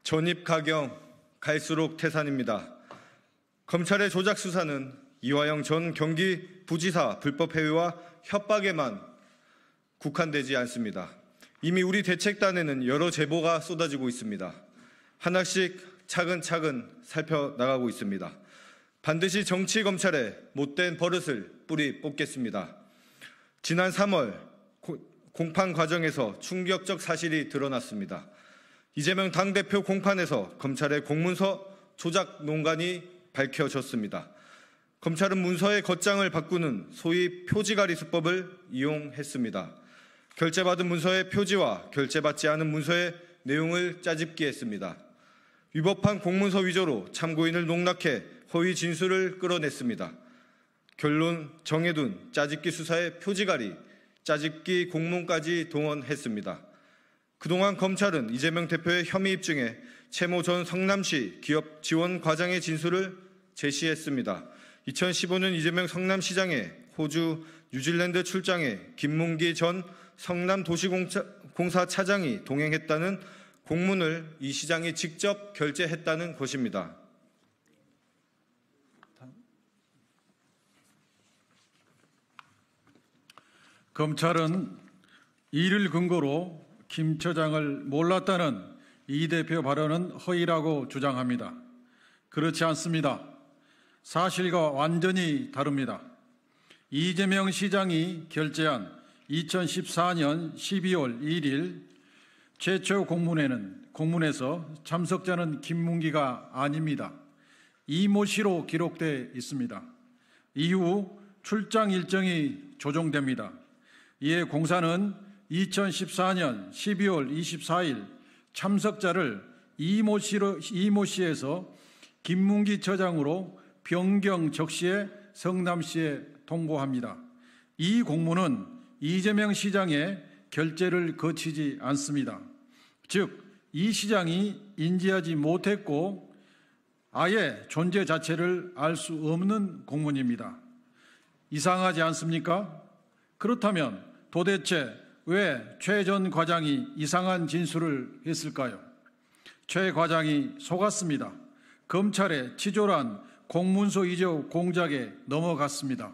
S22: 전입가경, 갈수록 태산입니다. 검찰의 조작 수사는 이화영 전 경기부지사 불법 해외와 협박에만 국한되지 않습니다. 이미 우리 대책단에는 여러 제보가 쏟아지고 있습니다. 하나씩 차근차근 살펴나가고 있습니다. 반드시 정치검찰의 못된 버릇을 뿌리 뽑겠습니다. 지난 3월 공판 과정에서 충격적 사실이 드러났습니다. 이재명 당대표 공판에서 검찰의 공문서 조작 논란이 밝혀졌습니다. 검찰은 문서의 겉장을 바꾸는 소위 표지가리 수법을 이용했습니다. 결제받은 문서의 표지와 결제받지 않은 문서의 내용을 짜집기했습니다. 위법한 공문서 위조로 참고인을 농락해 허위 진술을 끌어냈습니다. 결론 정해둔 짜집기 수사의 표지가리, 짜집기 공문까지 동원했습니다. 그동안 검찰은 이재명 대표의 혐의 입증에 최모 전 성남시 기업 지원 과장의 진술을 제시했습니다. 2015년 이재명 성남시장의 호주 뉴질랜드 출장에 김문기 전 성남도시공사 차장이 동행했다는 공문을 이 시장이 직접 결제했다는 것입니다.
S23: 검찰은 이를 근거로 김 처장을 몰랐다는 이 대표 발언은 허위라고 주장합니다. 그렇지 않습니다. 사실과 완전히 다릅니다. 이재명 시장이 결제한 2014년 12월 1일 최초 공문에서 참석자는 김문기가 아닙니다. 이모 씨로 기록되어 있습니다. 이후 출장 일정이 조정됩니다. 이에 공사는 2014년 12월 24일 참석자를 이모 씨에서 김문기 처장으로 변경 적시해 성남시에 통보합니다. 이 공문은 이재명 시장의 결재를 거치지 않습니다. 즉, 이 시장이 인지하지 못했고 아예 존재 자체를 알 수 없는 공문입니다. 이상하지 않습니까? 그렇다면 도대체 왜 최 전 과장이 이상한 진술을 했을까요? 최 과장이 속았습니다. 검찰의 치졸한 공문서 위조 공작에 넘어갔습니다.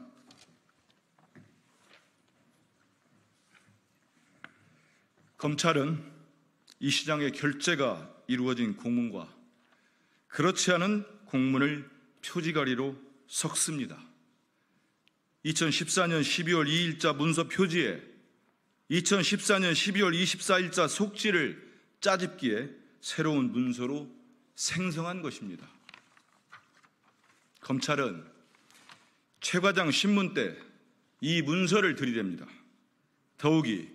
S2: 검찰은 이 시장의 결제가 이루어진 공문과 그렇지 않은 공문을 표지가리로 섞습니다. 2014년 12월 2일자 문서 표지에 2014년 12월 24일자 속지를 짜집기에 새로운 문서로 생성한 것입니다. 검찰은 최 과장 신문 때 이 문서를 들이댑니다. 더욱이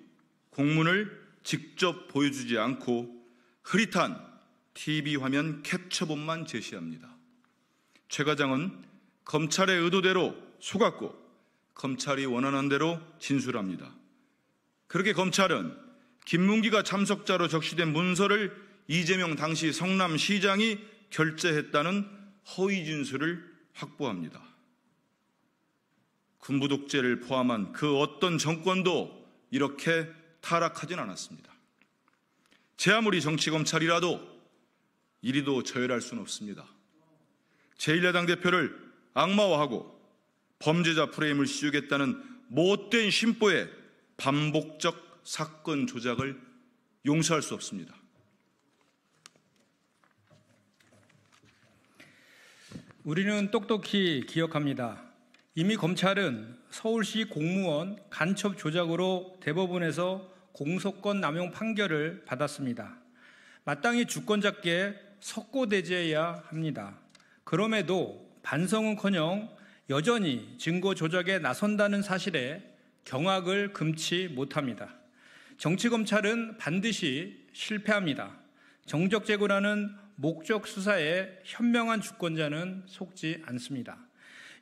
S2: 공문을 직접 보여주지 않고 흐릿한 TV 화면 캡처본만 제시합니다. 최 과장은 검찰의 의도대로 속았고 검찰이 원하는 대로 진술합니다. 그렇게 검찰은 김문기가 참석자로 적시된 문서를 이재명 당시 성남시장이 결제했다는 허위 진술을 확보합니다. 군부 독재를 포함한 그 어떤 정권도 이렇게 타락하진 않았습니다. 제 아무리 정치검찰이라도 이리도 저열할 수는 없습니다. 제1야당 대표를 악마화하고 범죄자 프레임을 씌우겠다는 못된 심보의 반복적 사건 조작을 용서할 수 없습니다.
S3: 우리는 똑똑히 기억합니다. 이미 검찰은 서울시 공무원 간첩 조작으로 대법원에서 공소권 남용 판결을 받았습니다. 마땅히 주권자께 석고대죄해야 합니다. 그럼에도 반성은커녕 여전히 증거 조작에 나선다는 사실에 경악을 금치 못합니다. 정치검찰은 반드시 실패합니다. 정적제고라는 목적 수사에 현명한 주권자는 속지 않습니다.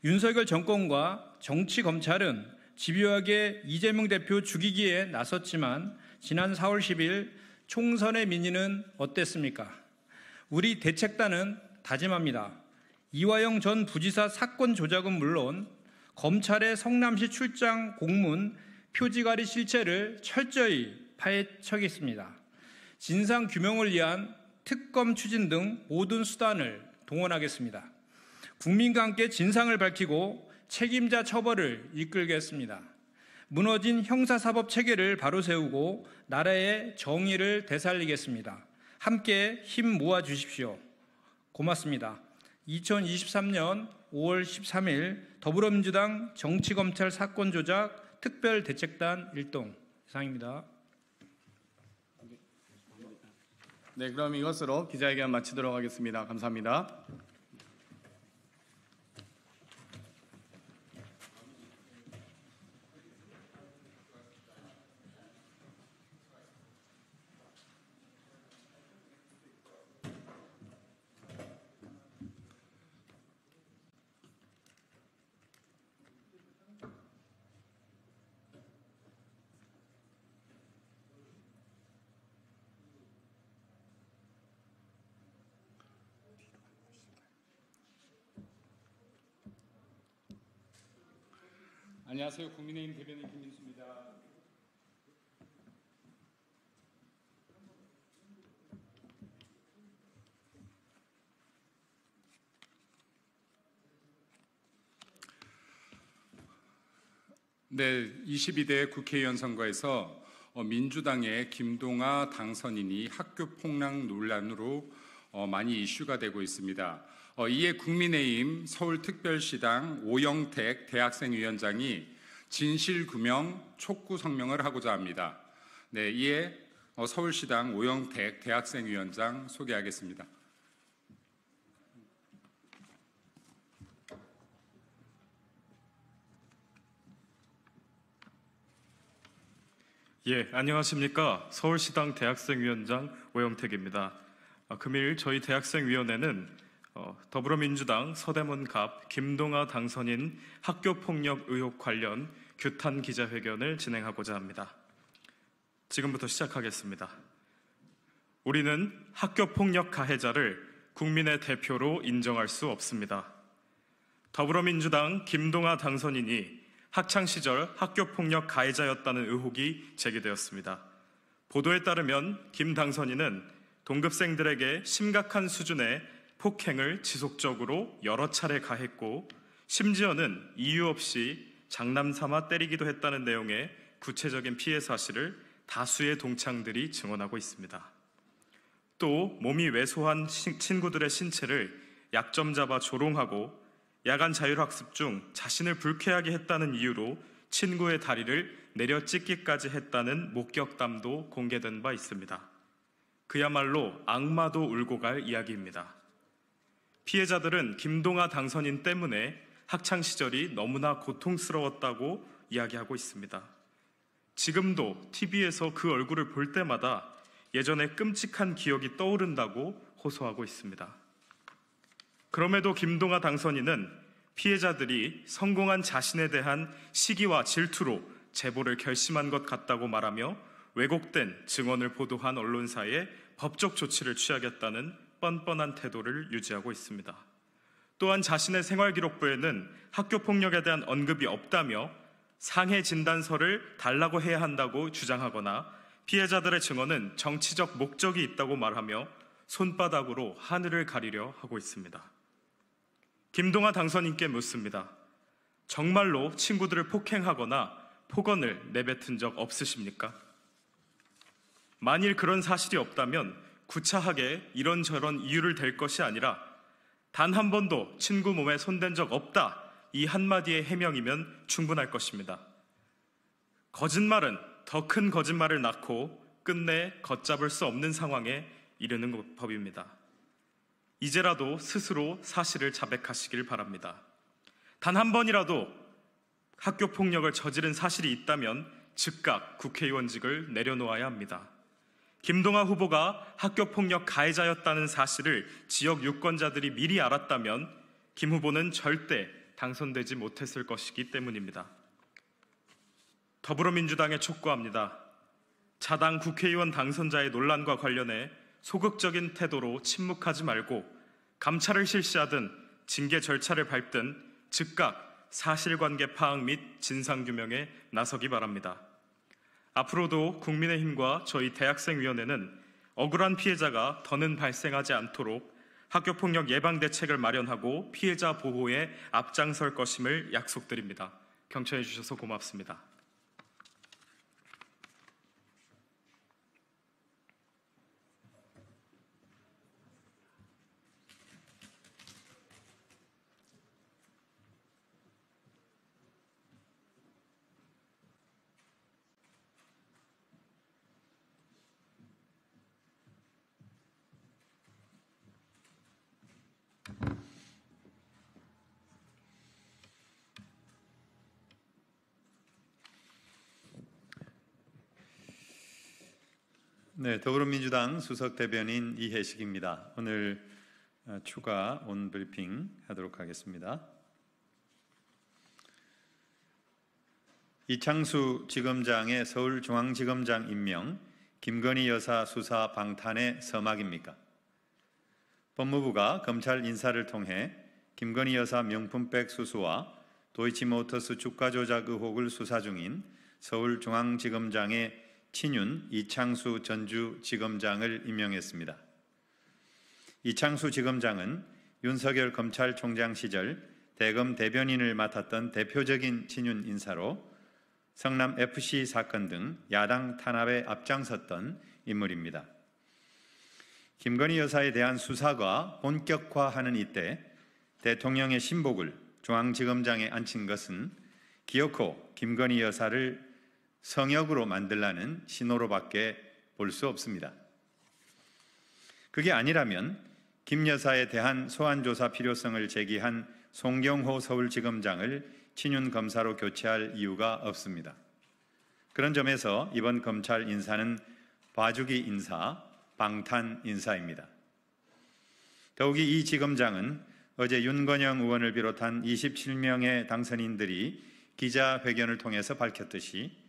S3: 윤석열 정권과 정치검찰은 집요하게 이재명 대표 죽이기에 나섰지만 지난 4월 10일 총선의 민의는 어땠습니까? 우리 대책단은 다짐합니다. 이화영 전 부지사 사건 조작은 물론 검찰의 성남시 출장 공문 표지가리 실체를 철저히 파헤쳐겠습니다. 진상 규명을 위한 특검 추진 등 모든 수단을 동원하겠습니다. 국민과 함께 진상을 밝히고 책임자 처벌을 이끌겠습니다. 무너진 형사사법 체계를 바로 세우고 나라의 정의를 되살리겠습니다. 함께 힘 모아 주십시오. 고맙습니다. 2023년 5월 13일 더불어민주당 정치검찰 사건 조작 특별대책단 1동 이상입니다.
S20: 네, 그럼 이것으로 기자회견 마치도록 하겠습니다. 감사합니다. 안녕하세요. 국민의힘 대변인 김민수입니다.
S17: 네, 22대 국회의원 선거에서 민주당의 김동아 당선인이 학교 폭력 논란으로 많이 이슈가 되고 있습니다. 이에 국민의힘 서울특별시당 오영택 대학생위원장이 진실규명 촉구 성명을 하고자 합니다. 네, 이에 서울시당 오영택 대학생위원장 소개하겠습니다.
S5: 예, 안녕하십니까. 서울시당 대학생위원장 오영택입니다. 금일 저희 대학생위원회는 더불어민주당 서대문갑 김동아 당선인 학교폭력 의혹 관련 규탄 기자회견을 진행하고자 합니다. 지금부터 시작하겠습니다. 우리는 학교폭력 가해자를 국민의 대표로 인정할 수 없습니다. 더불어민주당 김동아 당선인이 학창시절 학교폭력 가해자였다는 의혹이 제기되었습니다. 보도에 따르면 김 당선인은 동급생들에게 심각한 수준의 폭행을 지속적으로 여러 차례 가했고 심지어는 이유 없이 장난삼아 때리기도 했다는 내용의 구체적인 피해 사실을 다수의 동창들이 증언하고 있습니다. 또 몸이 왜소한 친구들의 신체를 약점 잡아 조롱하고 야간 자율학습 중 자신을 불쾌하게 했다는 이유로 친구의 다리를 내려찢기까지 했다는 목격담도 공개된 바 있습니다. 그야말로 악마도 울고 갈 이야기입니다. 피해자들은 김동아 당선인 때문에 학창시절이 너무나 고통스러웠다고 이야기하고 있습니다. 지금도 TV에서 그 얼굴을 볼 때마다 예전의 끔찍한 기억이 떠오른다고 호소하고 있습니다. 그럼에도 김동아 당선인은 피해자들이 성공한 자신에 대한 시기와 질투로 제보를 결심한 것 같다고 말하며 왜곡된 증언을 보도한 언론사에 법적 조치를 취하겠다는 뻔뻔한 태도를 유지하고 있습니다. 또한 자신의 생활기록부에는 학교폭력에 대한 언급이 없다며 상해 진단서를 달라고 해야 한다고 주장하거나 피해자들의 증언은 정치적 목적이 있다고 말하며 손바닥으로 하늘을 가리려 하고 있습니다. 김동아 당선인께 묻습니다. 정말로 친구들을 폭행하거나 폭언을 내뱉은 적 없으십니까? 만일 그런 사실이 없다면 구차하게 이런저런 이유를 댈 것이 아니라 단 한 번도 친구 몸에 손댄 적 없다, 이 한마디의 해명이면 충분할 것입니다. 거짓말은 더 큰 거짓말을 낳고 끝내 걷잡을 수 없는 상황에 이르는 법입니다. 이제라도 스스로 사실을 자백하시길 바랍니다. 단 한 번이라도 학교폭력을 저지른 사실이 있다면 즉각 국회의원직을 내려놓아야 합니다. 김동아 후보가 학교폭력 가해자였다는 사실을 지역 유권자들이 미리 알았다면 김 후보는 절대 당선되지 못했을 것이기 때문입니다. 더불어민주당에 촉구합니다. 자당 국회의원 당선자의 논란과 관련해 소극적인 태도로 침묵하지 말고 감찰을 실시하든 징계 절차를 밟든 즉각 사실관계 파악 및 진상규명에 나서기 바랍니다. 앞으로도 국민의힘과 저희 대학생위원회는 억울한 피해자가 더는 발생하지 않도록 학교폭력 예방 대책을 마련하고 피해자 보호에 앞장설 것임을 약속드립니다. 경청해 주셔서 고맙습니다.
S18: 네, 더불어민주당 수석대변인 이혜식입니다. 오늘 추가 온브리핑 하도록 하겠습니다. 이창수 지검장의 서울중앙지검장 임명, 김건희 여사 수사 방탄의 서막입니까? 법무부가 검찰 인사를 통해 김건희 여사 명품백 수수와 도이치모터스 주가 조작 의혹을 수사 중인 서울중앙지검장의 친윤 이창수 전주지검장을 임명했습니다. 이창수 지검장은 윤석열 검찰총장 시절 대검 대변인을 맡았던 대표적인 친윤 인사로 성남 FC 사건 등 야당 탄압에 앞장섰던 인물입니다. 김건희 여사에 대한 수사가 본격화하는 이때 대통령의 신복을 중앙지검장에 앉힌 것은 기어코 김건희 여사를 성역으로 만들라는 신호로밖에 볼 수 없습니다. 그게 아니라면 김 여사에 대한 소환조사 필요성을 제기한 송경호 서울지검장을 친윤 검사로 교체할 이유가 없습니다. 그런 점에서 이번 검찰 인사는 봐주기 인사, 방탄 인사입니다. 더욱이 이 지검장은 어제 윤건영 의원을 비롯한 27명의 당선인들이 기자회견을 통해서 밝혔듯이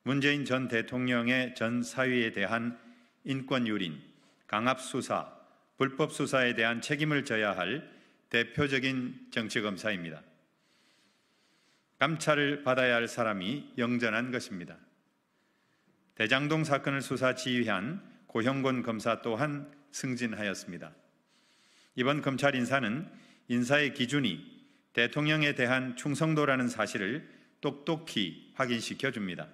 S18: 문재인 전 대통령의 전 사위에 대한 인권유린, 강압 수사, 불법 수사에 대한 책임을 져야 할 대표적인 정치검사입니다. 감찰을 받아야 할 사람이 영전한 것입니다. 대장동 사건을 수사 지휘한 고형곤 검사 또한 승진하였습니다. 이번 검찰 인사는 인사의 기준이 대통령에 대한 충성도라는 사실을 똑똑히 확인시켜 줍니다.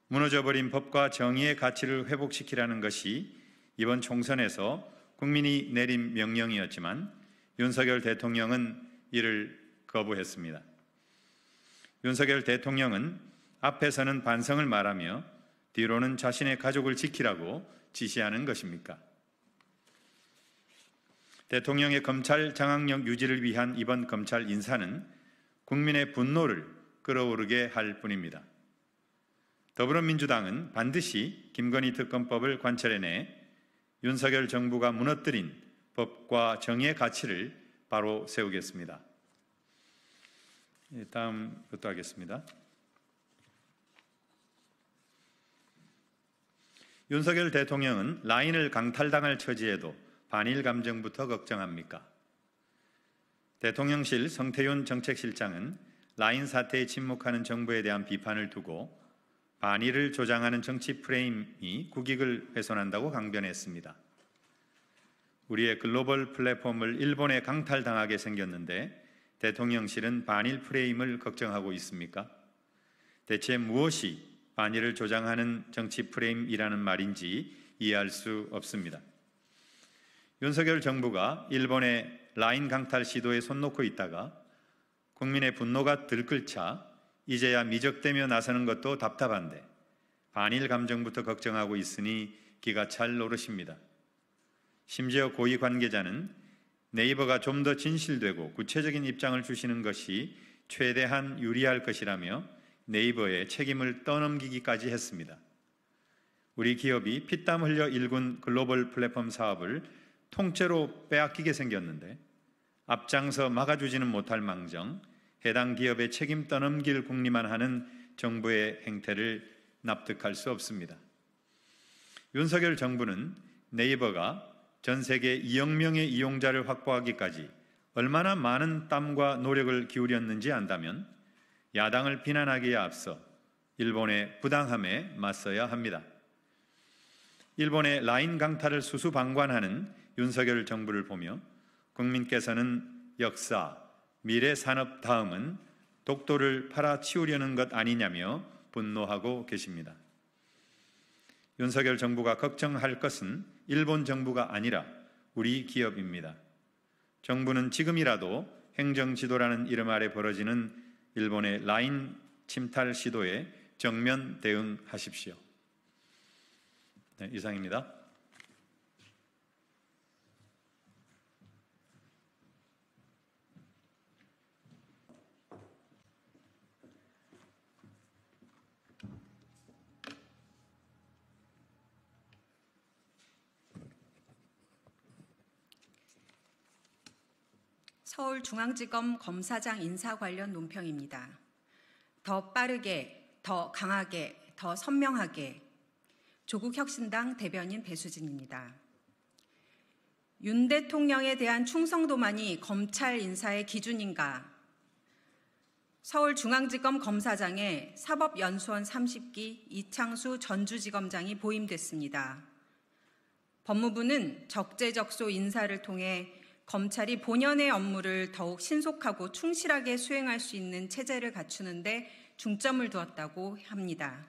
S18: 무너져버린 법과 정의의 가치를 회복시키라는 것이 이번 총선에서 국민이 내린 명령이었지만 윤석열 대통령은 이를 거부했습니다. 윤석열 대통령은 앞에서는 반성을 말하며 뒤로는 자신의 가족을 지키라고 지시하는 것입니까? 대통령의 검찰 장악력 유지를 위한 이번 검찰 인사는 국민의 분노를 끌어오르게 할 뿐입니다. 더불어민주당은 반드시 김건희 특검법을 관철해내 윤석열 정부가 무너뜨린 법과 정의의 가치를 바로 세우겠습니다. 다음 것도 하겠습니다. 윤석열 대통령은 라인을 강탈당할 처지에도 반일 감정부터 걱정합니까? 대통령실 성태윤 정책실장은 라인 사태에 침묵하는 정부에 대한 비판을 두고 반일을 조장하는 정치 프레임이 국익을 훼손한다고 강변했습니다. 우리의 글로벌 플랫폼을 일본에 강탈당하게 생겼는데 대통령실은 반일 프레임을 걱정하고 있습니까? 대체 무엇이 반일을 조장하는 정치 프레임이라는 말인지 이해할 수 없습니다. 윤석열 정부가 일본의 라인 강탈 시도에 손 놓고 있다가 국민의 분노가 들끓자 이제야 미적대며 나서는 것도 답답한데 반일 감정부터 걱정하고 있으니 기가 찰 노릇입니다. 심지어 고위 관계자는 네이버가 좀 더 진실되고 구체적인 입장을 주시는 것이 최대한 유리할 것이라며 네이버에 책임을 떠넘기기까지 했습니다. 우리 기업이 피땀 흘려 일군 글로벌 플랫폼 사업을 통째로 빼앗기게 생겼는데 앞장서 막아주지는 못할 망정 해당 기업의 책임 떠넘길 궁리만 하는 정부의 행태를 납득할 수 없습니다. 윤석열 정부는 네이버가 전 세계 2억 명의 이용자를 확보하기까지 얼마나 많은 땀과 노력을 기울였는지 안다면 야당을 비난하기에 앞서 일본의 부당함에 맞서야 합니다. 일본의 라인 강탈을 수수방관하는 윤석열 정부를 보며 국민께서는 역사, 미래 산업 다음은 독도를 팔아치우려는 것 아니냐며 분노하고 계십니다. 윤석열 정부가 걱정할 것은 일본 정부가 아니라 우리 기업입니다. 정부는 지금이라도 행정지도라는 이름 아래 벌어지는 일본의 라인 침탈 시도에 정면 대응하십시오. 네, 이상입니다.
S1: 서울중앙지검 검사장 인사 관련 논평입니다. 더 빠르게, 더 강하게, 더 선명하게. 조국혁신당 대변인 배수진입니다. 윤 대통령에 대한 충성도만이 검찰 인사의 기준인가? 서울중앙지검 검사장에 사법연수원 30기 이창수 전주지검장이 보임됐습니다. 법무부는 적재적소 인사를 통해 검찰이 본연의 업무를 더욱 신속하고 충실하게 수행할 수 있는 체제를 갖추는 데 중점을 두었다고 합니다.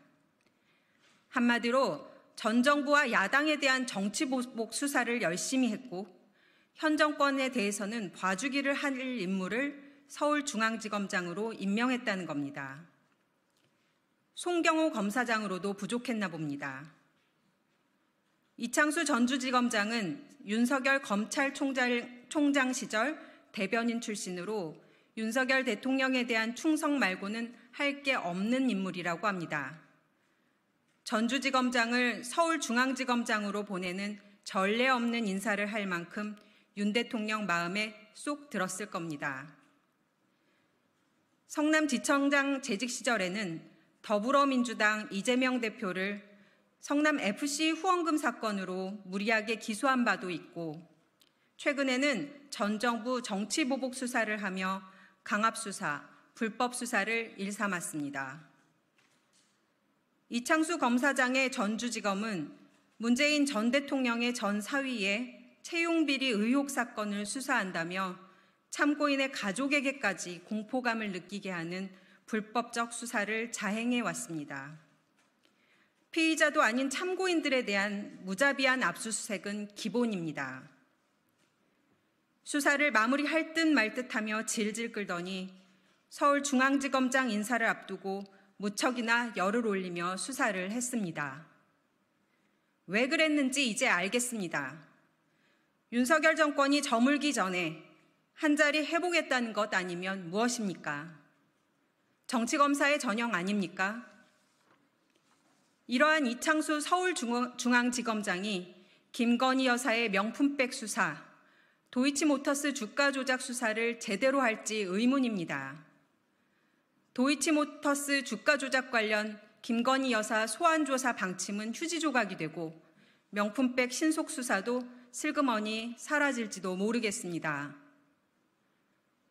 S1: 한마디로 전 정부와 야당에 대한 정치보복 수사를 열심히 했고 현 정권에 대해서는 봐주기를 할 인물을 서울중앙지검장으로 임명했다는 겁니다. 송경호 검사장으로도 부족했나 봅니다. 이창수 전주지검장은 윤석열 검찰총장 시절 대변인 출신으로 윤석열 대통령에 대한 충성 말고는 할 게 없는 인물이라고 합니다. 전주지검장을 서울중앙지검장으로 보내는 전례 없는 인사를 할 만큼 윤 대통령 마음에 쏙 들었을 겁니다. 성남지청장 재직 시절에는 더불어민주당 이재명 대표를 성남 FC 후원금 사건으로 무리하게 기소한 바도 있고 최근에는 전 정부 정치보복 수사를 하며 강압수사, 불법수사를 일삼았습니다. 이창수 검사장의 전주지검은 문재인 전 대통령의 전 사위의 채용비리 의혹 사건을 수사한다며 참고인의 가족에게까지 공포감을 느끼게 하는 불법적 수사를 자행해 왔습니다. 피의자도 아닌 참고인들에 대한 무자비한 압수수색은 기본입니다. 수사를 마무리할 듯 말 듯하며 질질 끌더니 서울중앙지검장 인사를 앞두고 무척이나 열을 올리며 수사를 했습니다. 왜 그랬는지 이제 알겠습니다. 윤석열 정권이 저물기 전에 한자리 해보겠다는 것 아니면 무엇입니까? 정치검사의 전형 아닙니까? 이러한 이창수 서울중앙지검장이 김건희 여사의 명품백 수사, 도이치모터스 주가 조작 수사를 제대로 할지 의문입니다. 도이치모터스 주가 조작 관련 김건희 여사 소환조사 방침은 휴지 조각이 되고 명품백 신속 수사도 슬그머니 사라질지도 모르겠습니다.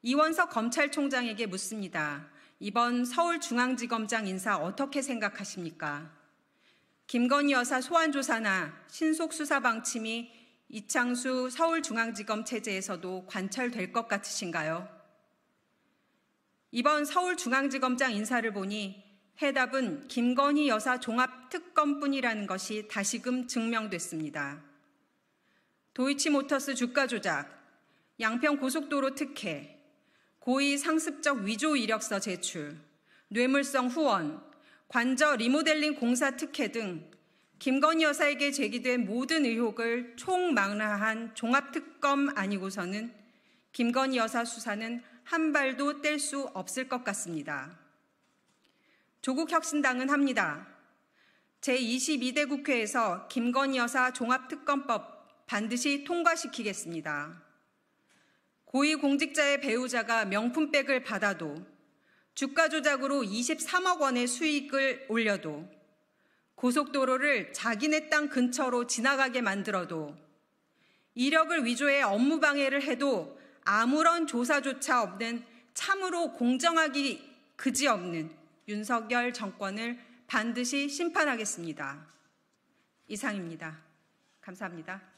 S1: 이원석 검찰총장에게 묻습니다. 이번 서울중앙지검장 인사 어떻게 생각하십니까? 김건희 여사 소환조사나 신속수사 방침이 이창수 서울중앙지검 체제에서도 관철될 것 같으신가요? 이번 서울중앙지검장 인사를 보니 해답은 김건희 여사 종합특검뿐이라는 것이 다시금 증명됐습니다. 도이치모터스 주가 조작, 양평고속도로 특혜, 고의 상습적 위조 이력서 제출, 뇌물성 후원, 관저 리모델링 공사 특혜 등 김건희 여사에게 제기된 모든 의혹을 총망라한 종합특검 아니고서는 김건희 여사 수사는 한 발도 뗄 수 없을 것 같습니다. 조국혁신당은 합니다. 제22대 국회에서 김건희 여사 종합특검법 반드시 통과시키겠습니다. 고위공직자의 배우자가 명품백을 받아도 주가 조작으로 23억 원의 수익을 올려도 고속도로를 자기네 땅 근처로 지나가게 만들어도 이력을 위조해 업무 방해를 해도 아무런 조사조차 없는 참으로 공정하기 그지없는 윤석열 정권을 반드시 심판하겠습니다. 이상입니다. 감사합니다.